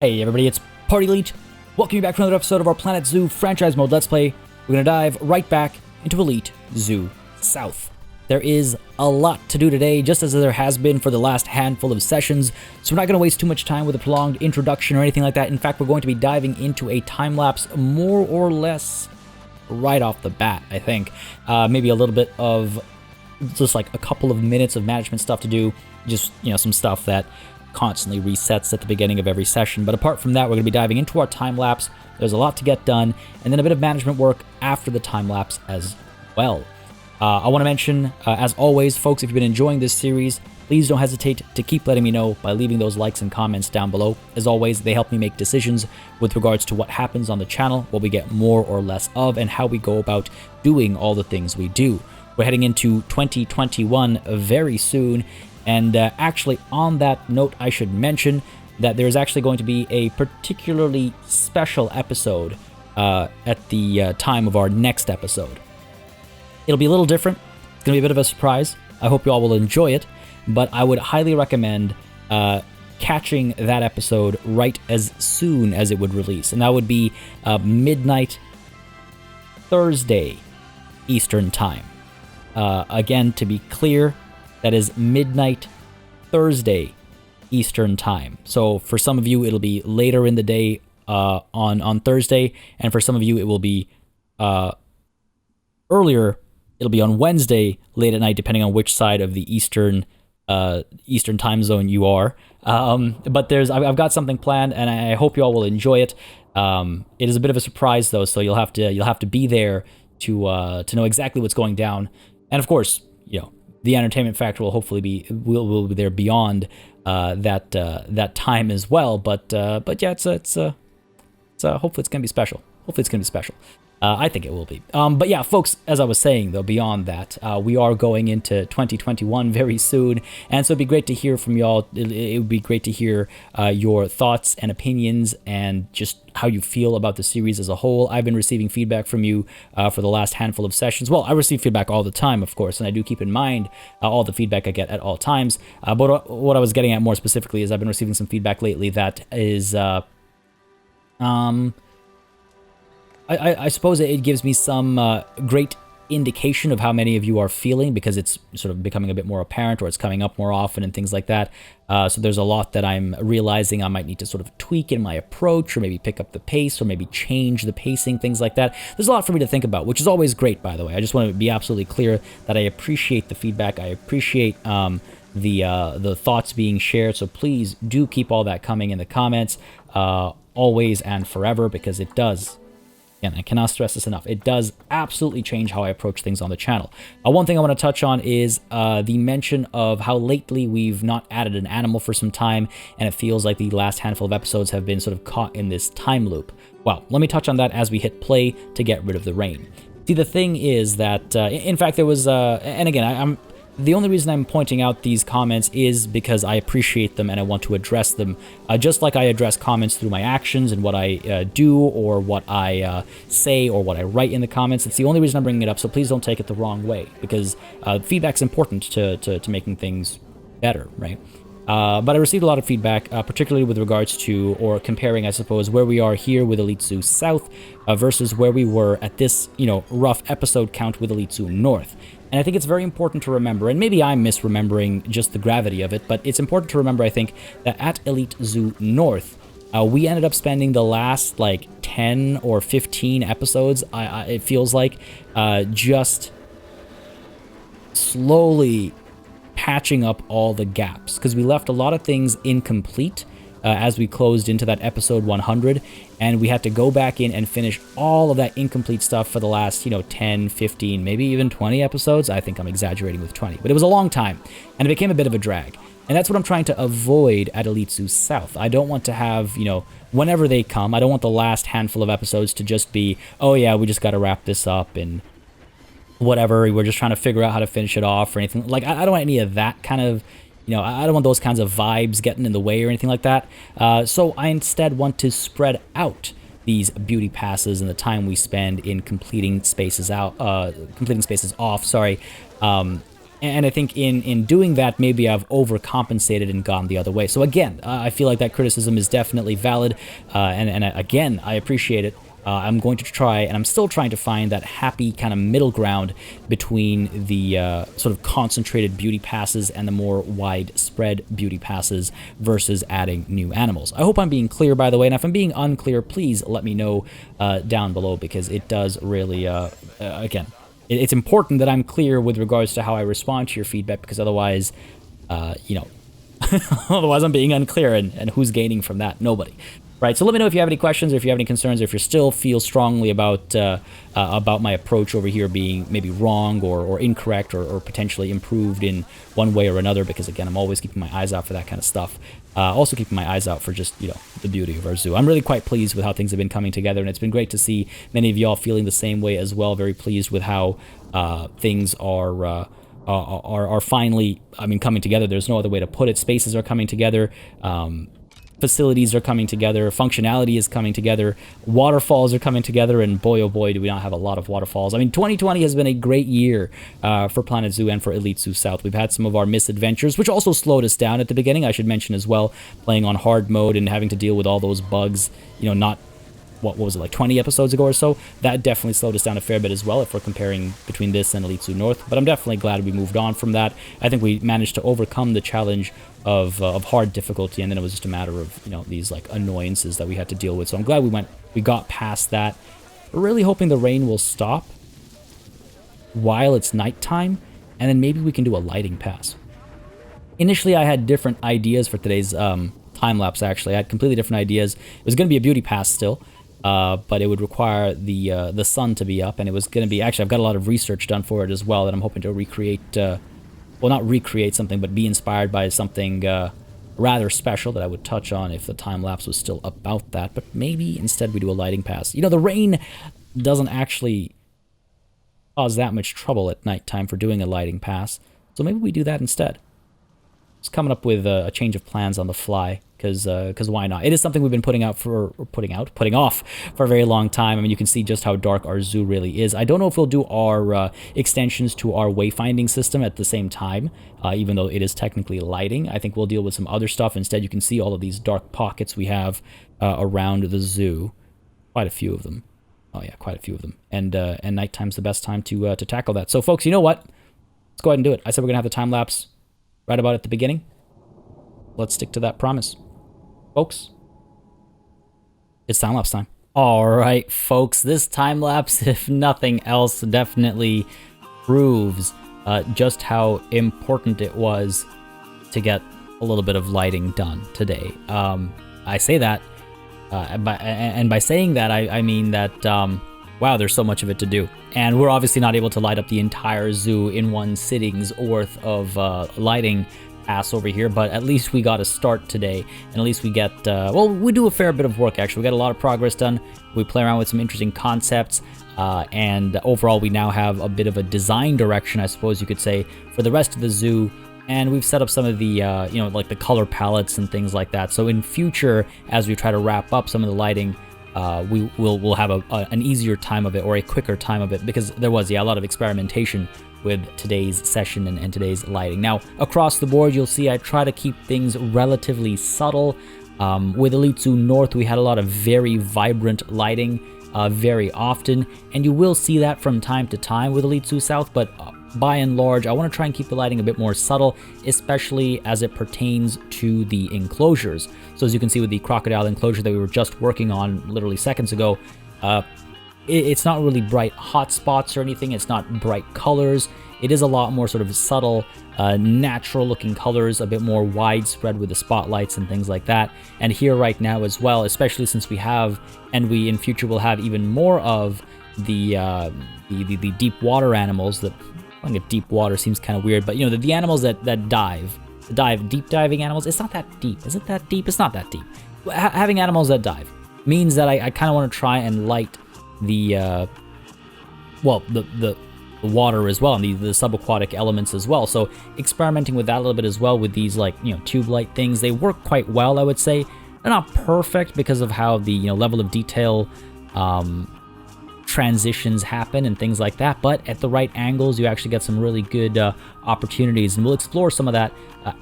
Hey everybody, it's Party Elite. Welcome you back to another episode of our Planet Zoo franchise mode Let's Play. We're gonna dive right back into Elite Zoo South. There is a lot to do today, just as there has been for the last handful of sessions, so we're not gonna waste too much time with a prolonged introduction or anything like that. In fact, we're going to be diving into a time-lapse more or less right off the bat, I think. Maybe a little bit of just like a couple of minutes of management stuff to do, just, you know, some stuff that constantly resets at the beginning of every session. But apart from that, we're going to be diving into our time-lapse. There's a lot to get done, and then a bit of management work after the time-lapse as well. I want to mention, as always, folks, if you've been enjoying this series, please don't hesitate to keep letting me know by leaving those likes and comments down below. As always, they help me make decisions with regards to what happens on the channel, what we get more or less of, and how we go about doing all the things we do. We're heading into 2021 very soon, and actually, on that note, I should mention that there's actually going to be a particularly special episode at the time of our next episode. It'll be a little different. It's going to be a bit of a surprise. I hope you all will enjoy it, but I would highly recommend catching that episode right as soon as it would release, and that would be midnight Thursday Eastern Time. Again, to be clear, that is midnight Thursday Eastern Time. So for some of you, it'll be later in the day on Thursday, and for some of you, it will be earlier. It'll be on Wednesday late at night, depending on which side of the Eastern time zone you are. But I've got something planned, and I hope you all will enjoy it. It is a bit of a surprise though, so you'll have to be there to know exactly what's going down, and of course, you know, the entertainment factor will hopefully be there beyond that time as well. But yeah, it's hopefully it's gonna be special. Hopefully it's gonna be special. I think it will be. But yeah, folks, as I was saying though, beyond that, we are going into 2021 very soon, and so it'd be great to hear from y'all. It would be great to hear your thoughts and opinions and just how you feel about the series as a whole. I've been receiving feedback from you for the last handful of sessions. Well, I receive feedback all the time, of course, and I do keep in mind all the feedback I get at all times. But what I was getting at more specifically is I've been receiving some feedback lately that is I suppose it gives me some great indication of how many of you are feeling, because it's sort of becoming a bit more apparent, or it's coming up more often and things like that. So there's a lot that I'm realizing I might need to sort of tweak in my approach, or maybe pick up the pace, or maybe change the pacing, things like that. There's a lot for me to think about, which is always great, by the way. I just want to be absolutely clear that I appreciate the feedback. I appreciate the thoughts being shared. So please do keep all that coming in the comments, always and forever, because it does. And I cannot stress this enough. It does absolutely change how I approach things on the channel. One thing I want to touch on is the mention of how lately we've not added an animal for some time, and it feels like the last handful of episodes have been sort of caught in this time loop. Well, let me touch on that as we hit play to get rid of the rain. See, the thing is that, in fact, there was, and again, the only reason I'm pointing out these comments is because I appreciate them and I want to address them, just like I address comments through my actions and what I do, or what I say, or what I write in the comments. It's the only reason I'm bringing it up, so please don't take it the wrong way, because feedback's important to making things better, right? But I received a lot of feedback, particularly with regards to, or comparing, I suppose, where we are here with Elite Zoo South versus where we were at this, you know, rough episode count with Elite Zoo North. And I think it's very important to remember, and maybe I'm misremembering just the gravity of it, but it's important to remember, I think, that at Elite Zoo North, we ended up spending the last, like, 10 or 15 episodes, it feels like, just slowly patching up all the gaps, because we left a lot of things incomplete as we closed into that episode 100, and we had to go back in and finish all of that incomplete stuff for the last, you know, 10, 15, maybe even 20 episodes. I think I'm exaggerating with 20, but it was a long time, and it became a bit of a drag. And that's what I'm trying to avoid at Elite Zoo South. I don't want to have, you know, whenever they come, I don't want the last handful of episodes to just be, oh yeah, we just got to wrap this up and whatever, we're just trying to figure out how to finish it off or anything. Like, I don't want any of that kind of, you know, I don't want those kinds of vibes getting in the way or anything like that. So I instead want to spread out these beauty passes and the time we spend in completing spaces off, And I think in doing that, maybe I've overcompensated and gone the other way. So again, I feel like that criticism is definitely valid. And again, I appreciate it. I'm going to try, and I'm still trying to find that happy kind of middle ground between the sort of concentrated beauty passes and the more widespread beauty passes versus adding new animals. I hope I'm being clear, by the way, and if I'm being unclear, please let me know down below, because it does really, again, it's important that I'm clear with regards to how I respond to your feedback, because otherwise, you know, otherwise I'm being unclear, and who's gaining from that? Nobody. Right, so let me know if you have any questions, or if you have any concerns, or if you still feel strongly about my approach over here being maybe wrong or incorrect, or potentially improved in one way or another, because again, I'm always keeping my eyes out for that kind of stuff. Also keeping my eyes out for just, you know, the beauty of our zoo. I'm really quite pleased with how things have been coming together, and it's been great to see many of y'all feeling the same way as well. Very pleased with how things are finally, I mean, coming together. There's no other way to put it. Spaces are coming together. Facilities are coming together, functionality is coming together, waterfalls are coming together, and boy oh boy do we not have a lot of waterfalls. I mean, 2020 has been a great year for Planet Zoo and for Elite Zoo South. We've had some of our misadventures, which also slowed us down at the beginning, I should mention as well, playing on hard mode and having to deal with all those bugs, you know, not, what was it, like 20 episodes ago or so. That definitely slowed us down a fair bit as well if we're comparing between this and Elite Zoo North, but I'm definitely glad we moved on from that. I think we managed to overcome the challenge of hard difficulty, and then it was just a matter of, you know, these like annoyances that we had to deal with. So I'm glad we got past that. We're really hoping the rain will stop while it's nighttime, and then maybe we can do a lighting pass. Initially, I had different ideas for today's time lapse. Actually, I had completely different ideas. It was going to be a beauty pass still, but it would require the sun to be up, and it was going to be, actually, I've got a lot of research done for it as well that I'm hoping to recreate. Well, not recreate something, but be inspired by something rather special that I would touch on if the time lapse was still about that. But maybe instead we do a lighting pass. You know, the rain doesn't actually cause that much trouble at nighttime for doing a lighting pass, so maybe we do that instead. Just coming up with a change of plans on the fly, because why not? It is something we've been putting off for a very long time. I mean, you can see just how dark our zoo really is. I don't know if we'll do our extensions to our wayfinding system at the same time, even though it is technically lighting. I think we'll deal with some other stuff. Instead, you can see all of these dark pockets we have around the zoo. Quite a few of them. Oh yeah, quite a few of them. And nighttime's the best time to tackle that. So folks, you know what? Let's go ahead and do it. I said we're gonna have the time lapse right about at the beginning. Let's stick to that promise. Folks, it's time-lapse time. All right, folks, this time-lapse, if nothing else, definitely proves just how important it was to get a little bit of lighting done today. I say that, by saying that, I mean that, wow, there's so much of it to do. And we're obviously not able to light up the entire zoo in one sitting's worth of lighting pass over here, but at least we got a start today, and at least we get, well, we do a fair bit of work, actually. We got a lot of progress done. We play around with some interesting concepts, and overall we now have a bit of a design direction, I suppose you could say, for the rest of the zoo, and we've set up some of the, you know, like the color palettes and things like that. So in future, as we try to wrap up some of the lighting, we'll have an easier time of it, or a quicker time of it, because there was, yeah, a lot of experimentation with today's session and today's lighting. Now, across the board, you'll see I try to keep things relatively subtle. With Elite Zoo North, we had a lot of very vibrant lighting very often, and you will see that from time to time with Elite Zoo South, but by and large, I want to try and keep the lighting a bit more subtle, especially as it pertains to the enclosures. So as you can see with the crocodile enclosure that we were just working on literally seconds ago, it's not really bright hot spots or anything. It's not bright colors. It is a lot more sort of subtle, natural looking colors, a bit more widespread with the spotlights and things like that. And here right now as well, especially since we have, and we in future will have even more of the deep water animals. That, I think deep water seems kind of weird, but you know, the animals that dive, deep diving animals. It's not that deep. Is it that deep? It's not that deep. Having animals that dive means that I kind of want to try and light the water as well, and the subaquatic elements as well. So experimenting with that a little bit as well with these, like, you know, tube light things. They work quite well, I would say. They're not perfect because of how the, you know, level of detail transitions happen and things like that, but at the right angles, you actually get some really good opportunities, and we'll explore some of that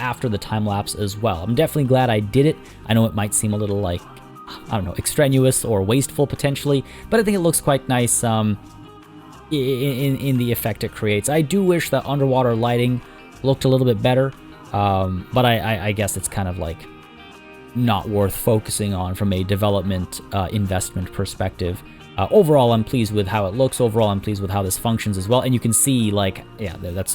after the time lapse as well. I'm definitely glad I did it. I know it might seem a little like, I don't know, extraneous or wasteful potentially, but I think it looks quite nice in the effect it creates. I do wish that underwater lighting looked a little bit better, but I guess it's kind of like not worth focusing on from a development investment perspective. Overall, I'm pleased with how it looks. Overall, I'm pleased with how this functions as well. And you can see, like, yeah, that's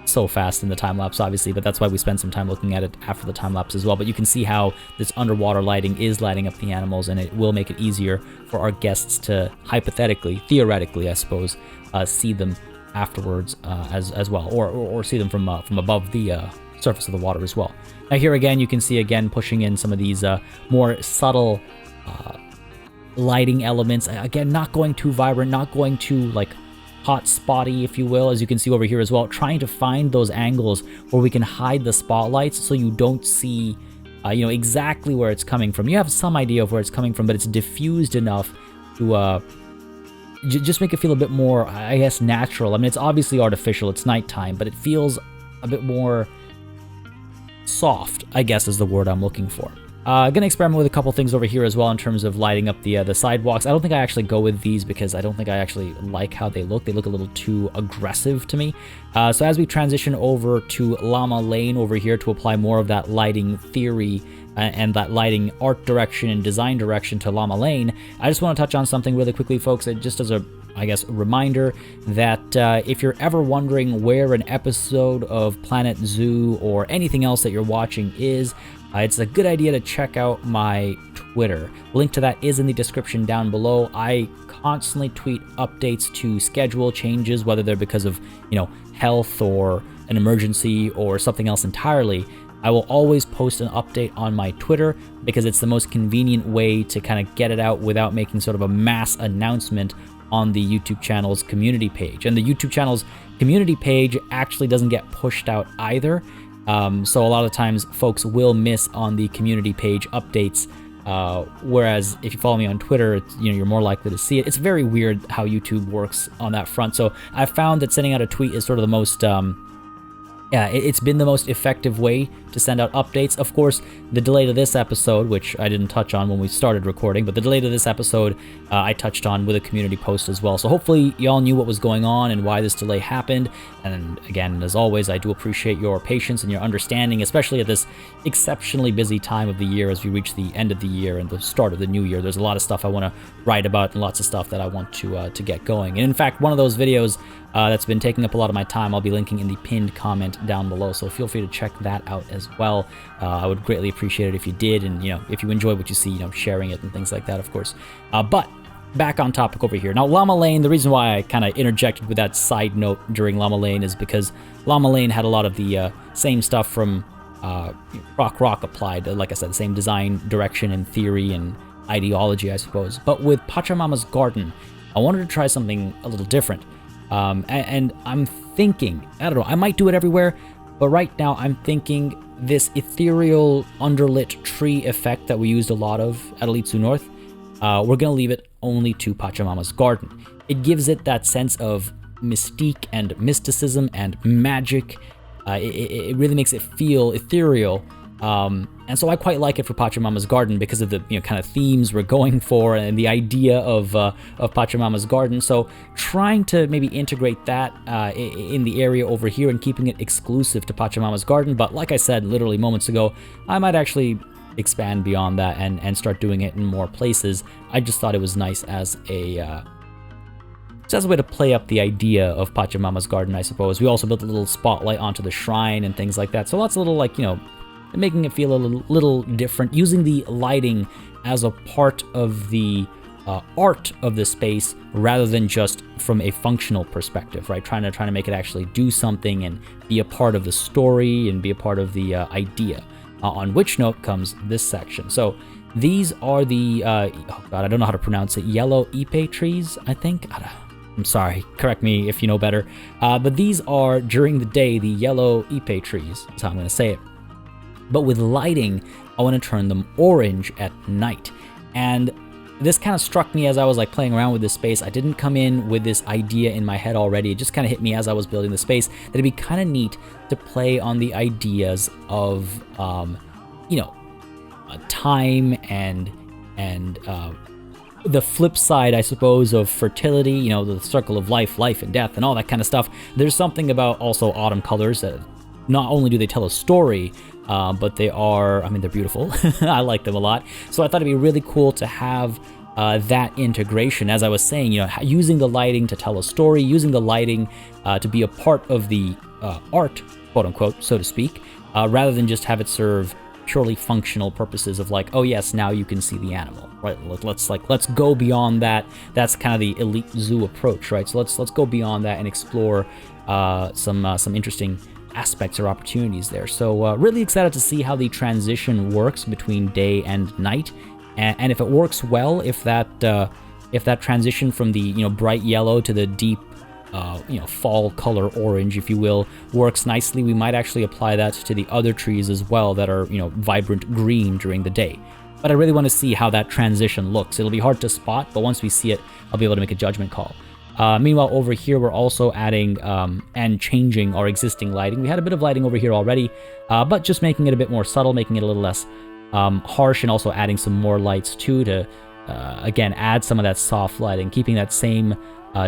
so fast in the time lapse, obviously, but that's why we spent some time looking at it after the time lapse as well. But you can see how this underwater lighting is lighting up the animals, and it will make it easier for our guests to hypothetically, theoretically, I suppose, see them afterwards as well, or see them from above the surface of the water as well. Now here again, you can see again pushing in some of these more subtle lighting elements. Again, not going too vibrant, not going too like hot spotty, if you will, as you can see over here as well, trying to find those angles where we can hide the spotlights so you don't see exactly where it's coming from. You have some idea of where it's coming from, but it's diffused enough to just make it feel a bit more, I guess, natural. I mean, it's obviously artificial, it's nighttime, but it feels a bit more soft, I guess is the word I'm looking for. Gonna experiment with a couple things over here as well in terms of lighting up the sidewalks. I don't think I actually go with these because I don't think I actually like how they look. They look a little too aggressive to me. So as we transition over to Llama Lane over here to apply more of that lighting theory and that lighting art direction and design direction to Llama Lane, I just want to touch on something really quickly, folks, just as a, I guess, reminder that if you're ever wondering where an episode of Planet Zoo or anything else that you're watching is, it's a good idea to check out my Twitter. Link to that is in the description down below. I constantly tweet updates to schedule changes, whether they're because of, health or an emergency or something else entirely. I will always post an update on my Twitter because it's the most convenient way to kind of get it out without making sort of a mass announcement on the YouTube channel's community page. And the YouTube channel's community page actually doesn't get pushed out either. So a lot of times folks will miss on the community page updates, whereas if you follow me on Twitter, you're more likely to see it. It's very weird how YouTube works on that front. So I've found that sending out a tweet is sort of the most, it's been the most effective way to send out updates. Of course, the delay to this episode, which I didn't touch on when we started recording, but the delay to this episode I touched on with a community post as well. So hopefully y'all knew what was going on and why this delay happened. And again, as always, I do appreciate your patience and your understanding, especially at this exceptionally busy time of the year as we reach the end of the year and the start of the new year. There's a lot of stuff I want to write about and lots of stuff that I want to get going. And in fact, one of those videos that's been taking up a lot of my time, I'll be linking in the pinned comment down below, so feel free to check that out as well. I would greatly appreciate it if you did, and if you enjoy what you see, sharing it and things like that, of course. But back on topic over here. Now, Llama Lane, the reason why I kind of interjected with that side note during Llama Lane is because Llama Lane had a lot of the same stuff from Rock applied, like I said, the same design direction and theory and ideology, I suppose. But with Pachamama's Garden, I wanted to try something a little different. And I'm thinking, I don't know, I might do it everywhere, but right now I'm thinking this ethereal underlit tree effect that we used a lot of at Elite Zoo North, we're going to leave it only to Pachamama's Garden. It gives it that sense of mystique and mysticism and magic. It really makes it feel ethereal. And so I quite like it for Pachamama's Garden because of the kind of themes we're going for and the idea of Pachamama's Garden. So trying to maybe integrate that in the area over here and keeping it exclusive to Pachamama's Garden. But like I said literally moments ago, I might actually expand beyond that and start doing it in more places. I just thought it was nice as a way to play up the idea of Pachamama's Garden, I suppose. We also built a little spotlight onto the shrine and things like that. So lots of little, making it feel a little different, using the lighting as a part of the art of the space rather than just from a functional perspective, right? Trying to make it actually do something and be a part of the story and be a part of the idea. On which note comes this section. So these are the, oh God, I don't know how to pronounce it, yellow ipe trees, I think? I'm sorry, correct me if you know better. But these are, during the day, the yellow ipe trees, that's how I'm going to say it. But with lighting, I want to turn them orange at night. And this kind of struck me as I was like playing around with this space. I didn't come in with this idea in my head already. It just kind of hit me as I was building the space that it'd be kind of neat to play on the ideas of, you know, time and the flip side, I suppose, of fertility, you know, the circle of life and death and all that kind of stuff. There's something about also autumn colors that not only do they tell a story, but they are, I mean, they're beautiful. I like them a lot. So I thought it'd be really cool to have that integration. As I was saying, you know, using the lighting to tell a story, using the lighting to be a part of the art, quote unquote, so to speak, rather than just have it serve purely functional purposes of like, oh yes, now you can see the animal, right? Let's go beyond that. That's kind of the elite zoo approach, right? So let's go beyond that and explore some interesting aspects or opportunities there. So really excited to see how the transition works between day and night, and if it works well, if that transition from the, you know, bright yellow to the deep you know, fall color orange, if you will, works nicely, we might actually apply that to the other trees as well that are, you know, vibrant green during the day. But I really want to see how that transition looks. It'll be hard to spot, but once we see it, I'll be able to make a judgment call. Meanwhile, over here, we're also adding and changing our existing lighting. We had a bit of lighting over here already, but just making it a bit more subtle, making it a little less harsh, and also adding some more lights too to, again, add some of that soft lighting, keeping that same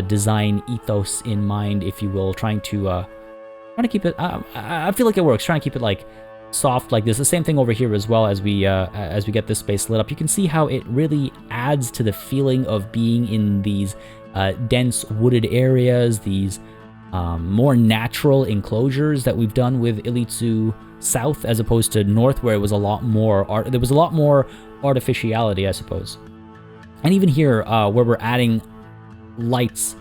design ethos in mind, if you will, trying to keep it, I feel like it works, trying to keep it like soft like this. The same thing over here as well. As we get this space lit up, you can see how it really adds to the feeling of being in these dense wooded areas, these more natural enclosures that we've done with Elite Zoo South, as opposed to North, where it was a lot more there was a lot more artificiality, I suppose. And even here, where we're adding lights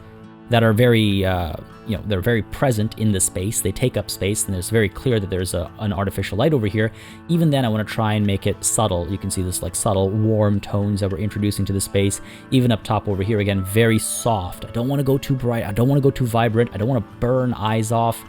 that are very, you know, they're very present in the space. They take up space, and it's very clear that there's an artificial light over here. Even then, I want to try and make it subtle. You can see this like subtle, warm tones that we're introducing to the space. Even up top over here, again, very soft. I don't want to go too bright. I don't want to go too vibrant. I don't want to burn eyes off.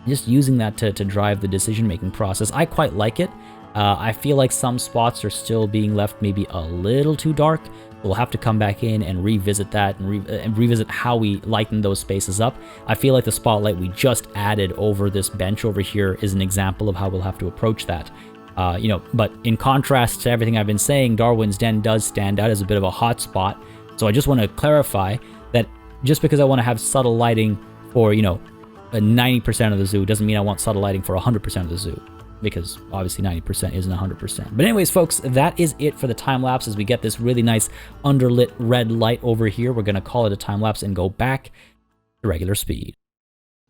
Just using that to drive the decision-making process. I quite like it. I feel like some spots are still being left maybe a little too dark. We'll have to come back in and revisit that and revisit how we lighten those spaces up. I feel like the spotlight we just added over this bench over here is an example of how we'll have to approach that. You know, but in contrast to everything I've been saying, Darwin's Den does stand out as a bit of a hot spot. So I just want to clarify that just because I want to have subtle lighting for, you know, 90% of the zoo doesn't mean I want subtle lighting for 100% of the zoo, because obviously 90% isn't 100%. But anyways, folks, that is it for the time lapse. As we get this really nice underlit red light over here, we're going to call it a time lapse and go back to regular speed.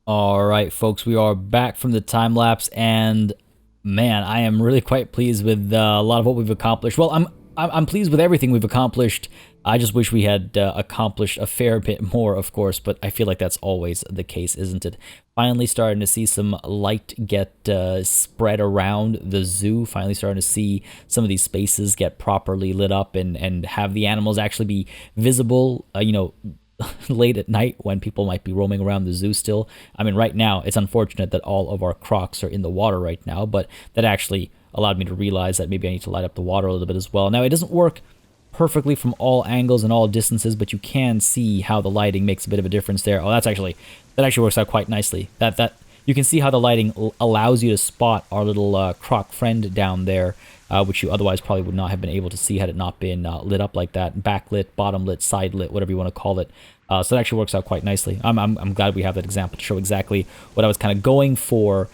All right, folks, we are back from the time lapse, and man, I am really quite pleased with a lot of what we've accomplished. Well, I'm pleased with everything we've accomplished. I just wish we had accomplished a fair bit more, of course, but I feel like that's always the case, isn't it? Finally starting to see some light get spread around the zoo, finally starting to see some of these spaces get properly lit up and have the animals actually be visible, you know, late at night when people might be roaming around the zoo still. I mean, right now, it's unfortunate that all of our crocs are in the water right now, but that actually allowed me to realize that maybe I need to light up the water a little bit as well. Now, it doesn't work perfectly from all angles and all distances, but you can see how the lighting makes a bit of a difference there. Oh, that actually works out quite nicely. That you can see how the lighting allows you to spot our little croc friend down there, which you otherwise probably would not have been able to see had it not been lit up like that, backlit, bottom lit, side lit, whatever you want to call it. So that actually works out quite nicely. I'm glad we have that example to show exactly what I was kind of going for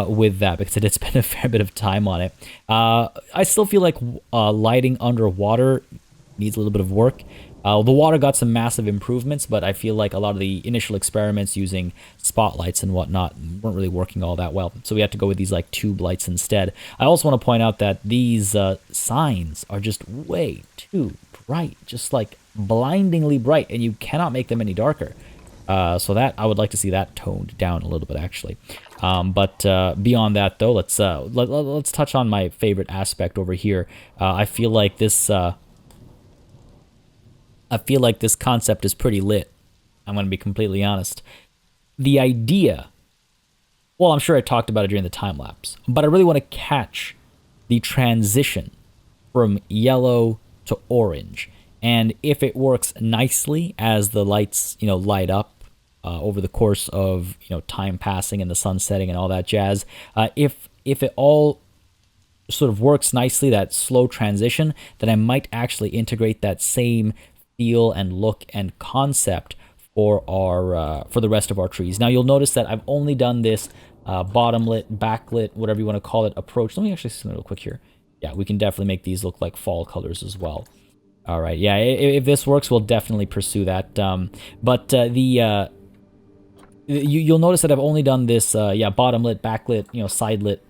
with that, because it's been a fair bit of time on it. I still feel like lighting underwater needs a little bit of work. The water got some massive improvements, but I feel like a lot of the initial experiments using spotlights and whatnot weren't really working all that well. So we had to go with these like tube lights instead. I also want to point out that these signs are just way too bright, just like blindingly bright, and you cannot make them any darker. So that I would like to see that toned down a little bit, actually. But beyond that, though, let's touch on my favorite aspect over here. I feel like this concept is pretty lit. I'm going to be completely honest. The idea, well, I'm sure I talked about it during the time lapse, but I really want to catch the transition from yellow to orange. And if it works nicely as the lights, light up over the course of, time passing and the sun setting and all that jazz, if it all sort of works nicely, that slow transition, then I might actually integrate that same feel and look and concept for the rest of our trees. Now you'll notice that I've only done this bottom-lit, backlit, whatever you want to call it, approach. Let me actually see something real quick here. Yeah, we can definitely make these look like fall colors as well. All right, yeah, if this works, we'll definitely pursue that. But you'll notice that I've only done this, bottom-lit, backlit, side-lit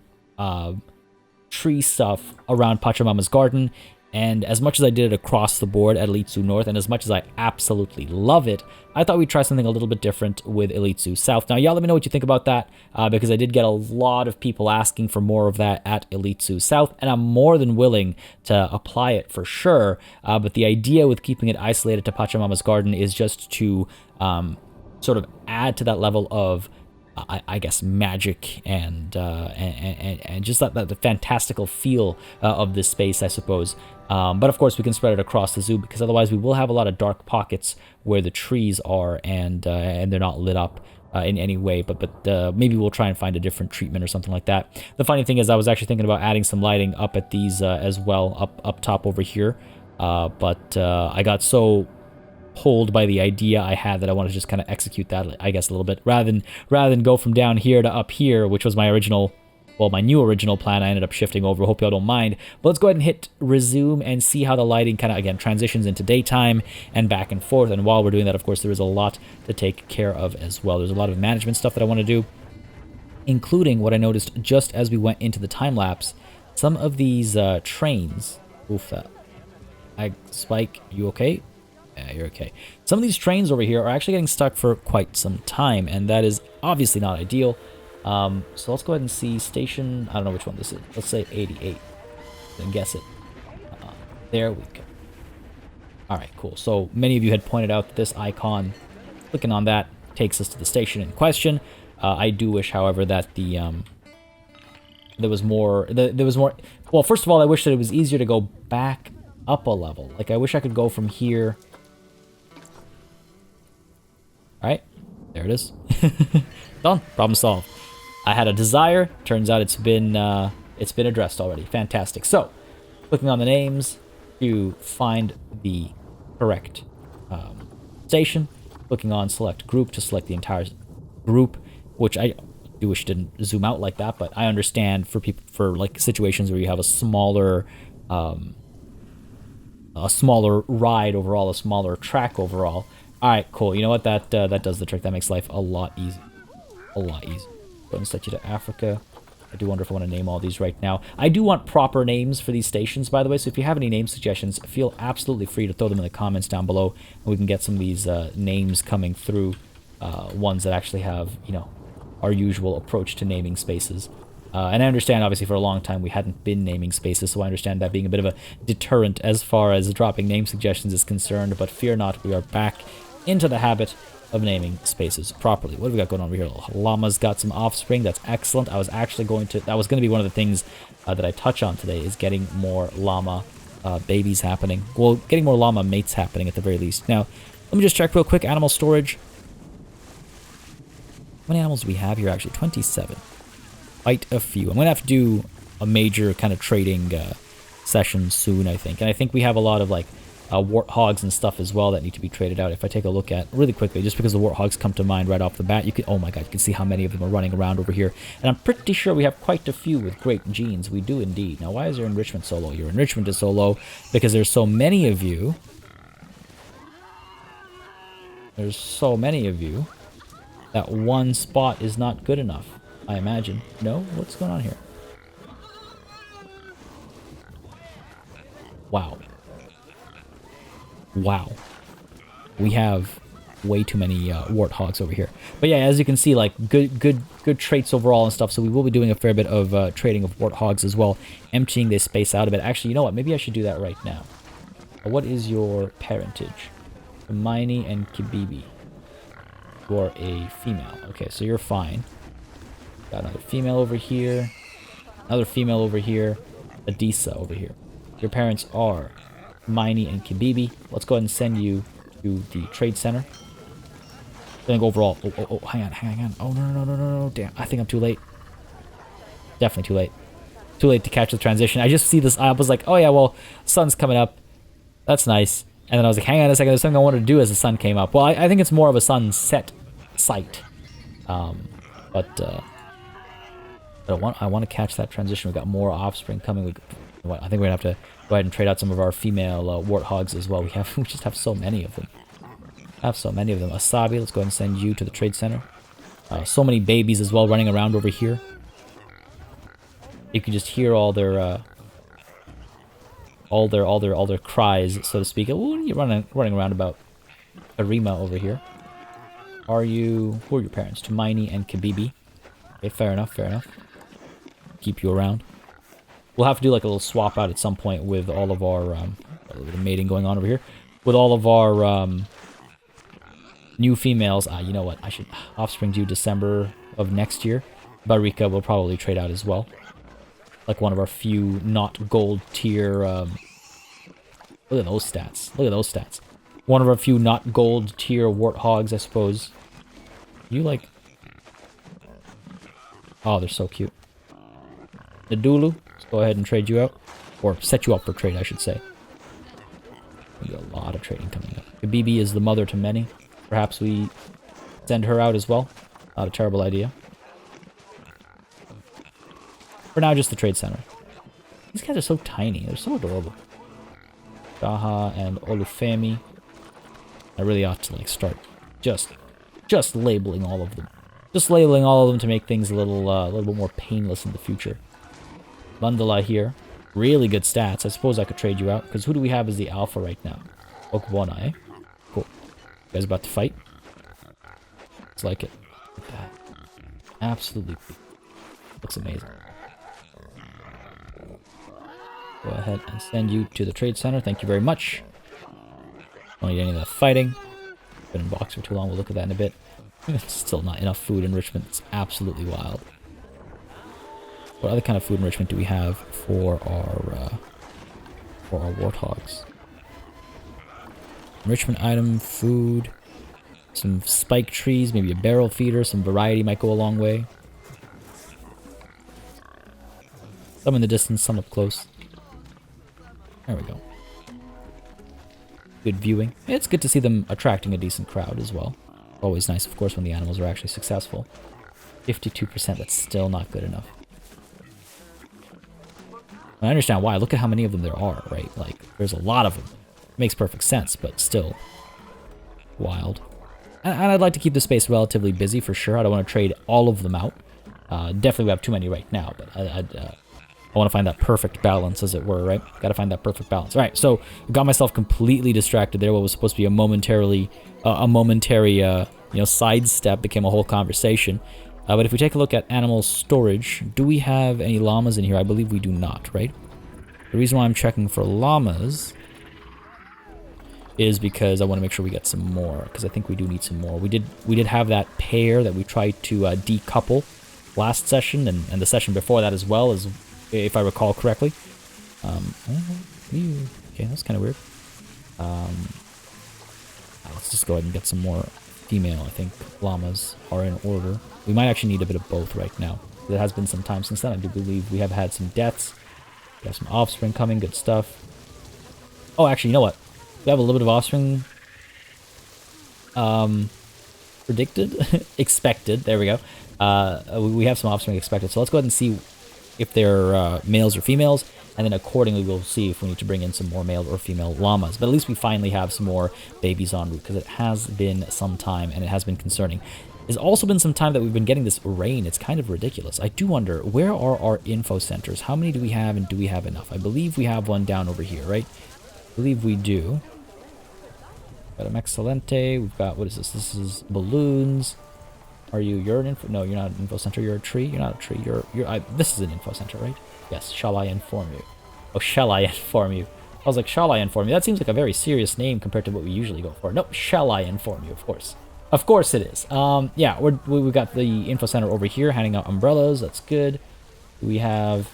tree stuff around Pachamama's garden. And as much as I did it across the board at Elitsu North, and as much as I absolutely love it, I thought we'd try something a little bit different with Elitsu South. Now, y'all let me know what you think about that, because I did get a lot of people asking for more of that at Elitsu South, and I'm more than willing to apply it for sure. But the idea with keeping it isolated to Pachamama's garden is just to sort of add to that level of I guess magic and just the fantastical feel of this space, I suppose. But of course, we can spread it across the zoo, because otherwise we will have a lot of dark pockets where the trees are and they're not lit up in any way. But maybe we'll try and find a different treatment or something like that. The funny thing is, I was actually thinking about adding some lighting up at these as well, up top over here. But I got so pulled by the idea I had that I want to just kind of execute that, I guess, a little bit rather than go from down here to up here, which was my new original plan. I ended up shifting over. Hope y'all don't mind. But let's go ahead and hit resume and see how the lighting kind of, again, transitions into daytime and back and forth. And while we're doing that, of course, there is a lot to take care of as well. There's a lot of management stuff that I want to do, including what I noticed just as we went into the time lapse. Some of these trains. Oof, Spike, you okay? Yeah, you're okay. Some of these trains over here are actually getting stuck for quite some time, and that is obviously not ideal. So let's go ahead and see station, I don't know which one this is. Let's say 88. Then guess it. There we go. Alright, cool. So many of you had pointed out that this icon, clicking on that, takes us to the station in question. I do wish, however, that there was more. Well, first of all, I wish that it was easier to go back up a level. Like, I wish I could go from here. Alright, there it is. Done. Problem solved. I had a desire. Turns out it's been addressed already. Fantastic. So, clicking on the names to find the correct station. Clicking on select group to select the entire group, which I do wish didn't zoom out like that, but I understand for like situations where you have a smaller ride overall, a smaller track overall. All right, cool. You know what? That does the trick. That makes life a lot easier. A lot easier. Go ahead and set you to Africa. I do wonder if I want to name all these right now. I do want proper names for these stations, by the way, so if you have any name suggestions, feel absolutely free to throw them in the comments down below, and we can get some of these names coming through, ones that actually have, our usual approach to naming spaces. And I understand, obviously, for a long time we hadn't been naming spaces, so I understand that being a bit of a deterrent as far as dropping name suggestions is concerned, but fear not, we are back into the habit of naming spaces properly. What have we got going on over here? Llama's got some offspring. That's excellent. That was going to be one of the things that I touch on today, is getting more llama babies happening. Well, getting more llama mates happening at the very least. Now, let me just check real quick. Animal storage. How many animals do we have here, actually? 27. Quite a few. I'm going to have to do a major kind of trading session soon, I think. And I think we have a lot of, like, warthogs and stuff as well that need to be traded out. If I take a look at really quickly, just because the warthogs come to mind right off the bat, you can, oh my god, you can see how many of them are running around over here. And I'm pretty sure we have quite a few with great genes. We do indeed. Now, why is your enrichment so low? Your enrichment is so low because there's so many of you. There's so many of you that one spot is not good enough, I imagine. No? What's going on here? Wow. Wow. We have way too many warthogs over here. But yeah, as you can see, like, good traits overall and stuff, so we will be doing a fair bit of trading of warthogs as well, emptying this space out a bit. Actually, you know what? Maybe I should do that right now. What is your parentage? Hermione and Kibibi. You are a female. Okay, so you're fine. Got another female over here. Another female over here. Adisa over here. Your parents are Miney, and Kibibi. Let's go ahead and send you to the trade center. I think overall... Oh, hang on. Oh, no. Damn, I think I'm too late. Definitely too late. Too late to catch the transition. I just see this. I was like, oh yeah, well, sun's coming up. That's nice. And then I was like, hang on a second. There's something I wanted to do as the sun came up. Well, I think it's more of a sunset sight. But I want to catch that transition. We've got more offspring coming. I think we're going to have to go ahead and trade out some of our female warthogs as well. We just have so many of them. Asabi, let's go ahead and send you to the trade center. So many babies as well running around over here. You can just hear all their cries, so to speak. Ooh, you're running around about Arima over here. Who are your parents? Tumaini and Kibibi. Okay, fair enough. Keep you around. We'll have to do like a little swap out at some point with all of our a little bit of mating going on over here. With all of our new females. You know what? I should offspring due December of next year. Barika will probably trade out as well. Like one of our few not gold tier. Look at those stats. One of our few not gold tier warthogs, I suppose. You like... Oh, they're so cute. Nadulu, let's go ahead and trade you out. Or set you up for trade, I should say. We got a lot of trading coming up. Kabibi is the mother to many. Perhaps we send her out as well. Not a terrible idea. For now, just the trade center. These guys are so tiny. They're so adorable. Jaha and Olufemi. I really ought to like start just labeling all of them. Just labeling all of them to make things a little bit more painless in the future. Mandala here. Really good stats. I suppose I could trade you out. Because who do we have as the alpha right now? Okwana, eh? Cool. You guys about to fight? It's like it. Look at that. Absolutely. Looks amazing. Go ahead and send you to the trade center. Thank you very much. Don't need any of that fighting. Been in box for too long. We'll look at that in a bit. It's still not enough food enrichment. It's absolutely wild. What other kind of food enrichment do we have for our warthogs? Enrichment item, food, some spike trees, maybe a barrel feeder, some variety might go a long way. Some in the distance, some up close. There we go. Good viewing. It's good to see them attracting a decent crowd as well. Always nice, of course, when the animals are actually successful. 52%, that's still not good enough. I understand why. Look at how many of them there are, right? Like, there's a lot of them. Makes perfect sense, but still wild. And I'd like to keep the space relatively busy for sure. I don't want to trade all of them out. Definitely we have too many right now, but I want to find that perfect balance, as it were, right? Got to find that perfect balance. All right, so got myself completely distracted there. What was supposed to be a momentary, sidestep became a whole conversation. But if we take a look at animal storage, do we have any llamas in here? I believe we do not, right? The reason why I'm checking for llamas is because I want to make sure we get some more, because I think we do need some more. We did have that pair that we tried to decouple last session, and the session before that as well, as if I recall correctly. Okay, that's kind of weird. Let's just go ahead and get some more female. I think llamas are in order. We might actually need a bit of both right now. There has been some time since then. I do believe we have had some deaths. We have some offspring coming. Good stuff. Oh, actually, you know what? We have a little bit of offspring predicted? Expected. There we go. We have some offspring expected. So let's go ahead and see if they're males or females, and then accordingly we'll see if we need to bring in some more male or female llamas. But at least we finally have some more babies en route, because it has been some time and it has been concerning. There's also been some time that we've been getting this rain. It's kind of ridiculous. I do wonder, where are our info centers? How many do we have, and do we have enough? I believe we have one down over here, right? I believe we do. Got a Excelente. We've got, what is this? This is balloons. You're an info? No, you're not an info center. You're a tree. You're not a tree. This is an info center, right? Yes. Shall I inform you? Oh, shall I inform you? I was like, shall I inform you? That seems like a very serious name compared to what we usually go for. Nope. Shall I inform you? Of course. Of course it is. Yeah, we got the info center over here handing out umbrellas. That's good. We have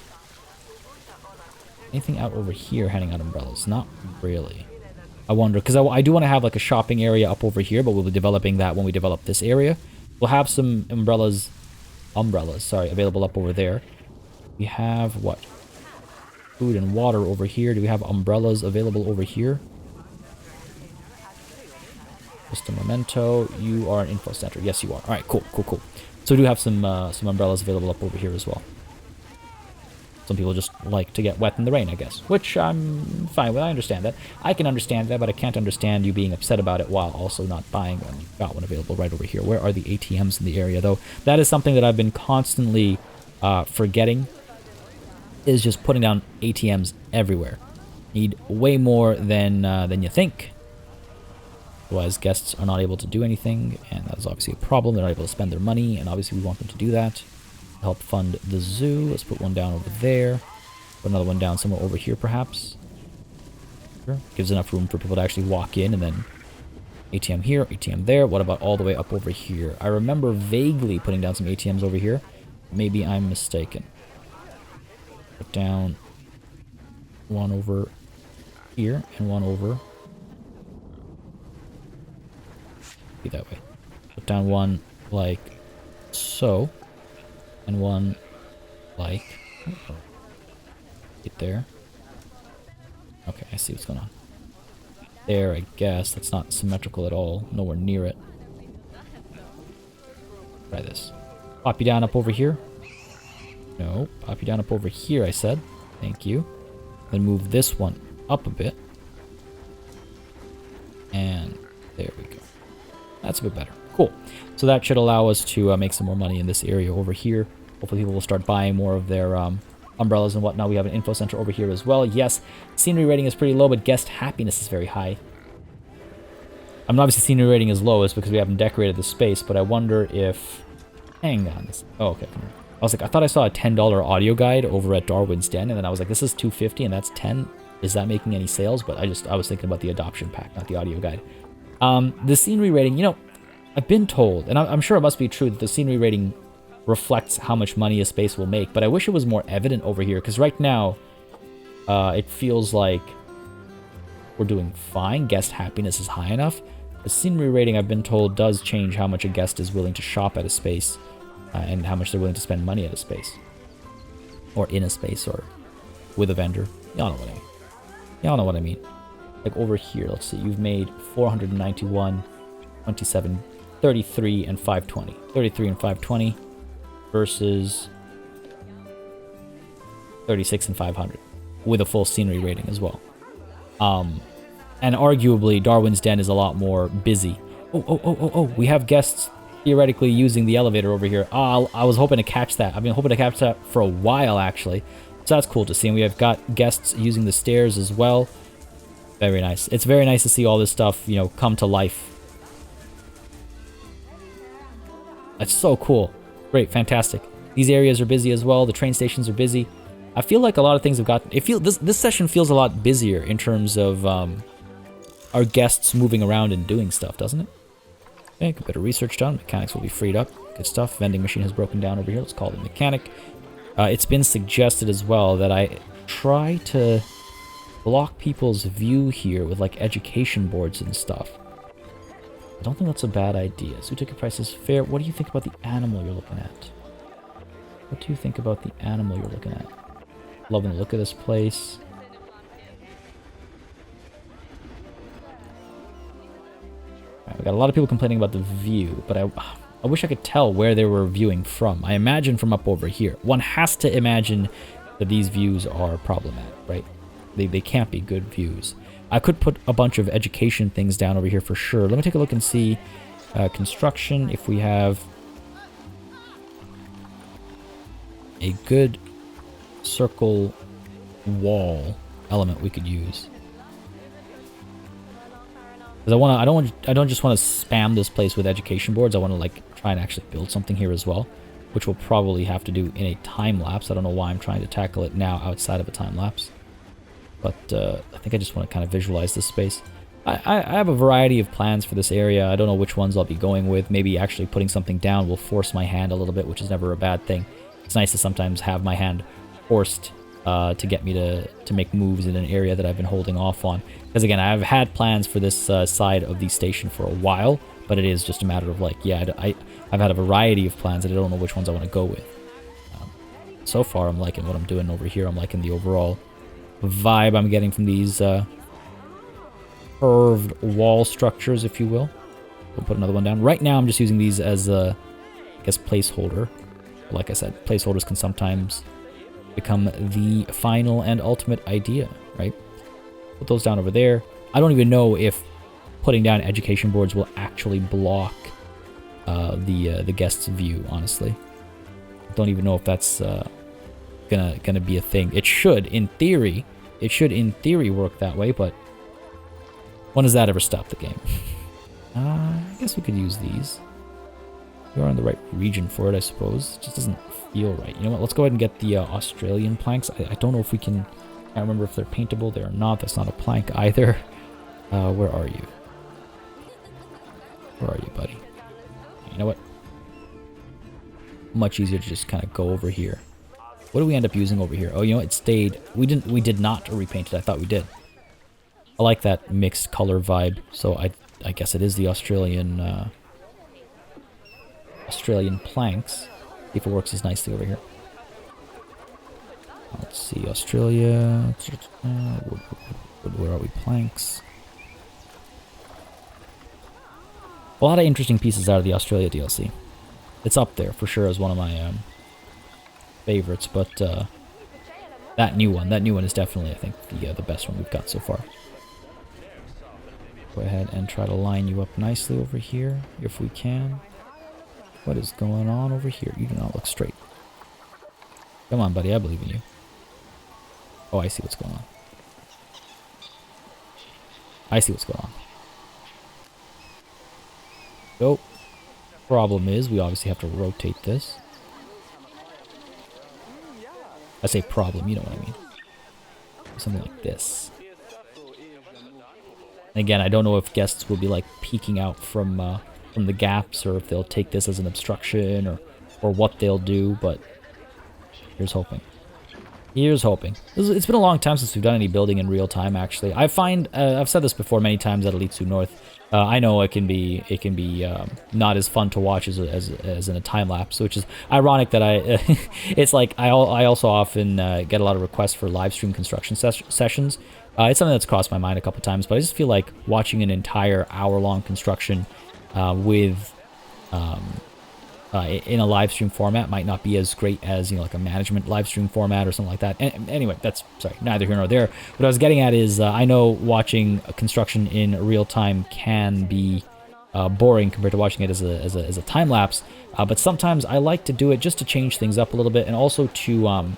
Anything out over here handing out umbrellas? Not really. I wonder, because I do want to have like a shopping area up over here, but we'll be developing that when we develop this area. We'll have some umbrellas, sorry, available up over there. We have what? Food and water over here. Do we have umbrellas available over here? Just a memento. You are an info center. Yes, you are. All right, cool, cool, cool. So we do have some umbrellas available up over here as well. Some people just like to get wet in the rain, I guess, which I'm fine with. I understand that. I can understand that, but I can't understand you being upset about it while also not buying one. You've got one available right over here. Where are the ATMs in the area, though? That is something that I've been constantly forgetting, is just putting down ATMs everywhere. Need way more than you think. Otherwise, guests are not able to do anything, and that's obviously a problem. They're not able to spend their money, and obviously we want them to do that. Help fund the zoo. Let's put one down over there. Put another one down somewhere over here, perhaps. Sure. Gives enough room for people to actually walk in, and then ATM here, ATM there. What about all the way up over here? I remember vaguely putting down some ATMs over here. Maybe I'm mistaken. Put down one over here and one over. Be that way. Put down one like so. And one like right there. Okay, I see what's going on. There, I guess. That's not symmetrical at all. Nowhere near it. Try this. Pop you down up over here. No, pop you down up over here, I said. Thank you. Then move this one up a bit. And there we go. That's a bit better. Cool. So that should allow us to make some more money in this area over here. Hopefully people will start buying more of their umbrellas and whatnot. We have an info center over here as well. Yes, scenery rating is pretty low, but guest happiness is very high. I mean, obviously scenery rating is lowest because we haven't decorated the space, but I wonder if... Hang on. Oh, okay. I was like, I thought I saw a $10 audio guide over at Darwin's Den, and then I was like, this is $250 and that's 10. Is that making any sales? But I was thinking about the adoption pack, not the audio guide. The scenery rating, you know, I've been told, and I'm sure it must be true, that the scenery rating reflects how much money a space will make, but I wish it was more evident over here, because right now, it feels like we're doing fine. Guest happiness is high enough. The scenery rating, I've been told, does change how much a guest is willing to shop at a space, and how much they're willing to spend money at a space. Or in a space, or with a vendor. Y'all know what I mean. Y'all know what I mean. Like over here, let's see, you've made 491, 27, 33, and 520. 33 and 520 versus 36 and 500 with a full scenery rating as well. And arguably, Darwin's Den is a lot more busy. Oh, we have guests theoretically using the elevator over here. I was hoping to catch that. I've been hoping to catch that for a while, actually. So that's cool to see. And we have got guests using the stairs as well. Very nice. It's very nice to see all this stuff, you know, come to life. That's so cool. Great, fantastic. These areas are busy as well. The train stations are busy. I feel like a lot of things have got... This session feels a lot busier in terms of our guests moving around and doing stuff, doesn't it? Okay, a bit of research done. Mechanics will be freed up. Good stuff. Vending machine has broken down over here. Let's call it mechanic. It's been suggested as well that I try to block people's view here with like education boards and stuff. I don't think that's a bad idea. Zoo ticket price is fair. What do you think about the animal you're looking at? What do you think about the animal you're looking at? Loving the look of this place. Right, we got a lot of people complaining about the view, but I wish I could tell where they were viewing from. I imagine from up over here. One has to imagine that these views are problematic, right? They can't be good views. I could put a bunch of education things down over here for sure. Let me take a look and see construction, if we have a good circle wall element we could use. Because I don't just want to spam this place with education boards. I want to like try and actually build something here as well, which we'll probably have to do in a time lapse. I don't know why I'm trying to tackle it now outside of a time lapse. But I think I just want to kind of visualize this space. I have a variety of plans for this area. I don't know which ones I'll be going with. Maybe actually putting something down will force my hand a little bit, which is never a bad thing. It's nice to sometimes have my hand forced to get me to make moves in an area that I've been holding off on. Because again, I've had plans for this side of the station for a while, but it is just a matter of like, yeah, I've had a variety of plans and I don't know which ones I want to go with. So far, I'm liking what I'm doing over here. I'm liking the overall vibe I'm getting from these curved wall structures, if you will. We'll put another one down. Right now, I'm just using these as a, I guess, placeholder. Like I said, placeholders can sometimes become the final and ultimate idea, right? Put those down over there. I don't even know if putting down education boards will actually block the guest's view, honestly. I don't even know if that's gonna be a thing. It should, in theory, work that way, but when does that ever stop the game? I guess we could use these. We're in the right region for it, I suppose. It just doesn't feel right. You know what? Let's go ahead and get the Australian planks. I don't know if we can... I can't remember if they're paintable. They are not. That's not a plank either. Where are you? Where are you, buddy? You know what? Much easier to just kind of go over here. What do we end up using over here? Oh, you know what? It stayed. We did not repaint it. I thought we did. I like that mixed color vibe. So I guess it is the Australian planks. See if it works as nicely over here. Let's see, Australia. Where are we? Planks. A lot of interesting pieces out of the Australia DLC. It's up there for sure as one of my favorites, but that new one is definitely, I think, the best one we've got so far. Go ahead and try to line you up nicely over here, if we can. What is going on over here? You do not look straight. Come on, buddy, I believe in you. Oh, I see what's going on. I see what's going on. So, problem is, we obviously have to rotate this. I say problem, you know what I mean. Something like this. And again, I don't know if guests will be like peeking out from the gaps, or if they'll take this as an obstruction, or what they'll do, but here's hoping. Here's hoping. It's been a long time since we've done any building in real time, actually. I find, I've said this before many times at Elite 2 North, I know it can be not as fun to watch as in a time lapse, which is ironic that it's like I also often get a lot of requests for live stream construction sessions. It's something that's crossed my mind a couple times, but I just feel like watching an entire hour-long construction with in a live stream format might not be as great as, you know, like a management live stream format or something like that. Anyway, that's, sorry, neither here nor there. What I was getting at is I know watching construction in real time can be boring compared to watching it as a time lapse, but sometimes I like to do it just to change things up a little bit, and also to